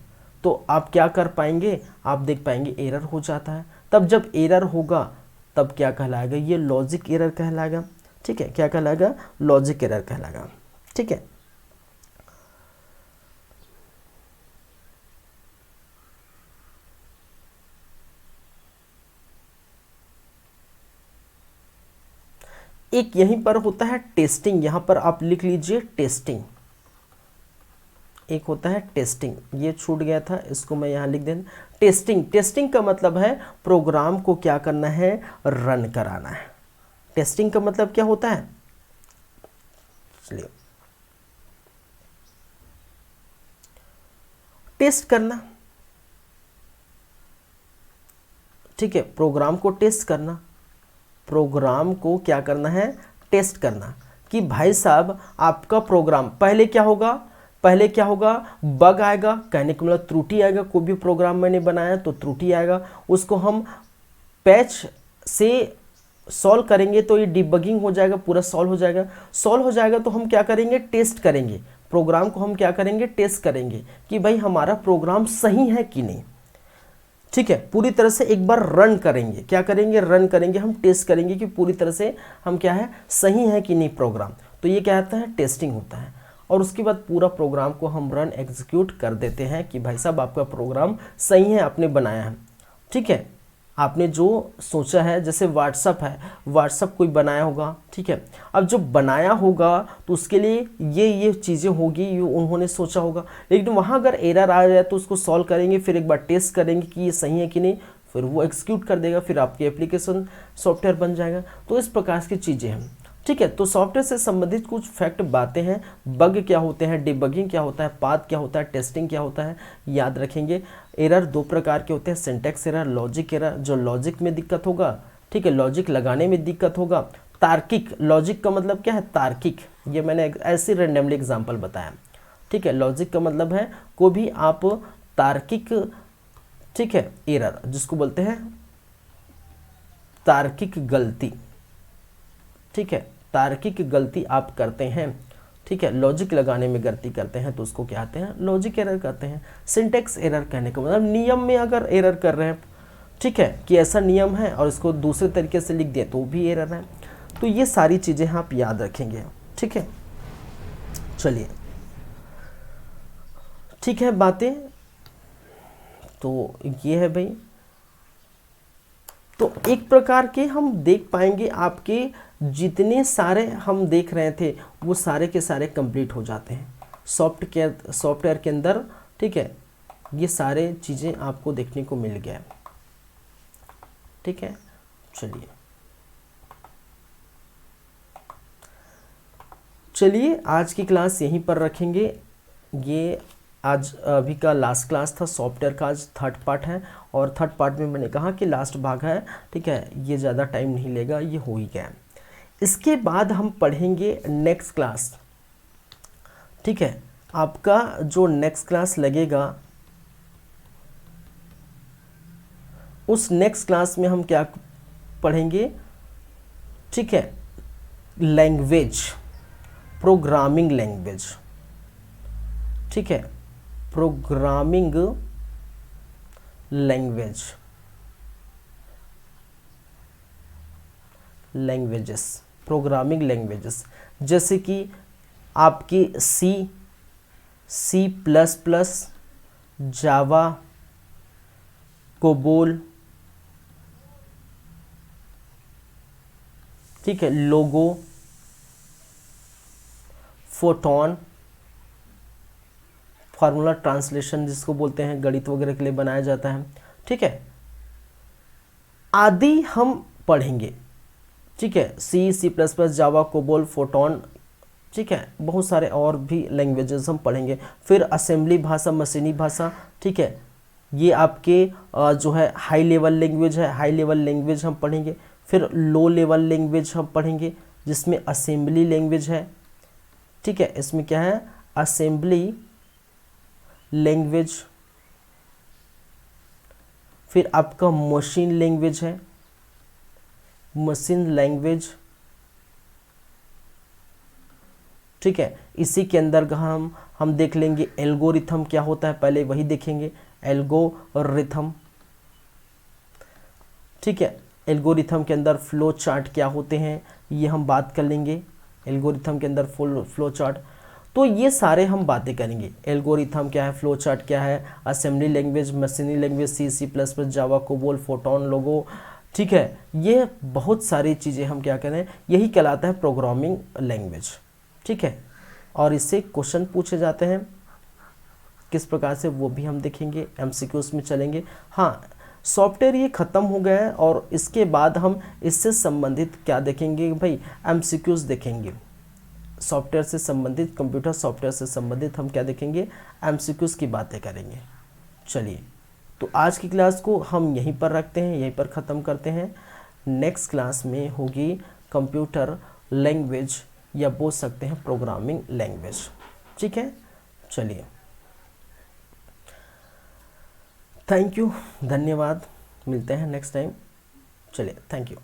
तो आप क्या कर पाएंगे, आप देख पाएंगे एरर हो जाता है। तब जब एरर होगा तब क्या कहलाएगा, ये लॉजिक एरर कहलाएगा, ठीक है, क्या कहलाएगा, लॉजिक एरर कहलाएगा, ठीक है। एक यहीं पर होता है टेस्टिंग, यहां पर आप लिख लीजिए टेस्टिंग, एक होता है टेस्टिंग, ये छूट गया था, इसको मैं यहां लिख देना, टेस्टिंग। टेस्टिंग का मतलब है प्रोग्राम को क्या करना है, रन कराना है। टेस्टिंग का मतलब क्या होता है, चलिए, टेस्ट करना, ठीक है, प्रोग्राम को टेस्ट करना, प्रोग्राम को क्या करना है, टेस्ट करना कि भाई साहब आपका प्रोग्राम, पहले क्या होगा, पहले क्या होगा, बग आएगा, कहने का मतलब त्रुटि आएगा, कोई भी प्रोग्राम मैंने बनाया तो त्रुटि आएगा, उसको हम पैच से सॉल्व करेंगे तो ये डिबगिंग हो जाएगा, पूरा सॉल्व हो जाएगा। सॉल्व हो जाएगा तो हम क्या करेंगे, टेस्ट करेंगे, प्रोग्राम को हम क्या करेंगे, टेस्ट करेंगे कि भाई हमारा प्रोग्राम सही है कि नहीं, ठीक है, पूरी तरह से एक बार रन करेंगे, क्या करेंगे, रन करेंगे, हम टेस्ट करेंगे कि पूरी तरह से हम क्या है, सही है कि नहीं प्रोग्राम, तो ये क्या होता है, टेस्टिंग होता है। और उसके बाद पूरा प्रोग्राम को हम रन एग्जीक्यूट कर देते हैं कि भाई साहब आपका प्रोग्राम सही है, आपने बनाया है, ठीक है, आपने जो सोचा है, जैसे व्हाट्सअप है, व्हाट्सअप कोई बनाया होगा, ठीक है, अब जो बनाया होगा तो उसके लिए ये चीज़ें होगी, ये उन्होंने सोचा होगा, लेकिन वहाँ अगर एरर आ जाए तो उसको सॉल्व करेंगे, फिर एक बार टेस्ट करेंगे कि ये सही है कि नहीं, फिर वो एग्जीक्यूट कर देगा, फिर आपकी एप्लीकेशन सॉफ्टवेयर बन जाएगा। तो इस प्रकार की चीज़ें हैं, ठीक है। तो सॉफ्टवेयर से संबंधित कुछ फैक्ट बातें हैं, बग क्या होते हैं, डिबगिंग क्या होता है, पाथ क्या होता है, टेस्टिंग क्या होता है, याद रखेंगे। एरर दो प्रकार के होते हैं, सिंटैक्स एरर, लॉजिक एरर, जो लॉजिक में दिक्कत होगा, ठीक है, लॉजिक लगाने में दिक्कत होगा। तार्किक, लॉजिक का मतलब क्या है, तार्किक, ये मैंने ऐसे रैंडमली एग्जाम्पल बताया, ठीक है। लॉजिक का मतलब है कोई भी आप तार्किक, ठीक है, एरर जिसको बोलते हैं तार्किक गलती, ठीक है, तार्किक गलती आप करते हैं ठीक है, लॉजिक लगाने में गलती करते हैं तो उसको क्या कहते हैं, लॉजिक एरर कहते हैं। सिंटेक्स एरर कहने का मतलब नियम में अगर एरर कर रहे हैं, ठीक है, कि ऐसा नियम है और इसको दूसरे तरीके से लिख दिया तो भी एरर है। तो ये सारी चीज़ें आप याद रखेंगे, ठीक है। चलिए, ठीक है, बातें तो ये है भाई। तो एक प्रकार के हम देख पाएंगे आपके जितने सारे हम देख रहे थे वो सारे के सारे कंप्लीट हो जाते हैं सॉफ्टवेयर के अंदर, ठीक है। ये सारे चीज़ें आपको देखने को मिल गया, ठीक है। चलिए आज की क्लास यहीं पर रखेंगे। ये आज अभी का लास्ट क्लास था, सॉफ्टवेयर का आज थर्ड पार्ट है, और थर्ड पार्ट में मैंने कहा कि लास्ट भाग है, ठीक है, ये ज़्यादा टाइम नहीं लेगा, ये हो ही गया। इसके बाद हम पढ़ेंगे नेक्स्ट क्लास, ठीक है। आपका जो नेक्स्ट क्लास लगेगा उस नेक्स्ट क्लास में हम क्या पढ़ेंगे, ठीक है, लैंग्वेज, प्रोग्रामिंग लैंग्वेज, ठीक है, प्रोग्रामिंग लैंग्वेजेस, प्रोग्रामिंग लैंग्वेजेस, जैसे कि आपकी सी प्लस प्लस, जावा, कोबोल, ठीक है, लोगो, फोटोन, फार्मूला ट्रांसलेशन जिसको बोलते हैं, गणित वगैरह के लिए बनाया जाता है, ठीक है, आदि हम पढ़ेंगे, ठीक है। सी प्लस प्लस, जावा, कोबोल, फोटोन, ठीक है, बहुत सारे और भी लैंग्वेजेस हम पढ़ेंगे। फिर असेंबली भाषा, मशीनी भाषा, ठीक है, ये आपके जो है हाई लेवल लैंग्वेज है, हाई लेवल लैंग्वेज हम पढ़ेंगे। फिर लो लेवल लैंग्वेज हम पढ़ेंगे जिसमें असेंबली लैंग्वेज है, ठीक है, इसमें क्या है, असेंबली लैंग्वेज। फिर आपका मशीन लैंग्वेज है, मशीन लैंग्वेज, ठीक है। इसी के अंदर हम देख लेंगे एल्गोरिथम क्या होता है, पहले वही देखेंगे, एल्गोरिथम, ठीक है। एल्गोरिथम के अंदर फ्लो चार्ट क्या होते हैं ये हम बात कर लेंगे, एल्गोरिथम के अंदर फ्लो चार्ट। तो ये सारे हम बातें करेंगे, एल्गोरिथम क्या है, फ्लो चार्ट क्या है, असेंबली लैंग्वेज, मशीनी लैंग्वेज, सी प्लस प्लस, जावा, कोबोल, फोटोन, लोगो, ठीक है। ये बहुत सारी चीज़ें हम क्या करें, यही कहलाता है प्रोग्रामिंग लैंग्वेज, ठीक है। और इससे क्वेश्चन पूछे जाते हैं किस प्रकार से, वो भी हम देखेंगे, एमसीक्यूज में चलेंगे। हाँ, सॉफ्टवेयर ये ख़त्म हो गया है और इसके बाद हम इससे संबंधित क्या देखेंगे भाई, एमसीक्यूज देखेंगे। सॉफ्टवेयर से संबंधित, कंप्यूटर सॉफ्टवेयर से संबंधित हम क्या देखेंगे, एमसीक्यूज की बातें करेंगे। चलिए, तो आज की क्लास को हम यहीं पर रखते हैं, यहीं पर ख़त्म करते हैं। नेक्स्ट क्लास में होगी कंप्यूटर लैंग्वेज, या बोल सकते हैं प्रोग्रामिंग लैंग्वेज, ठीक है। चलिए, थैंक यू, धन्यवाद, मिलते हैं नेक्स्ट टाइम। चलिए, थैंक यू।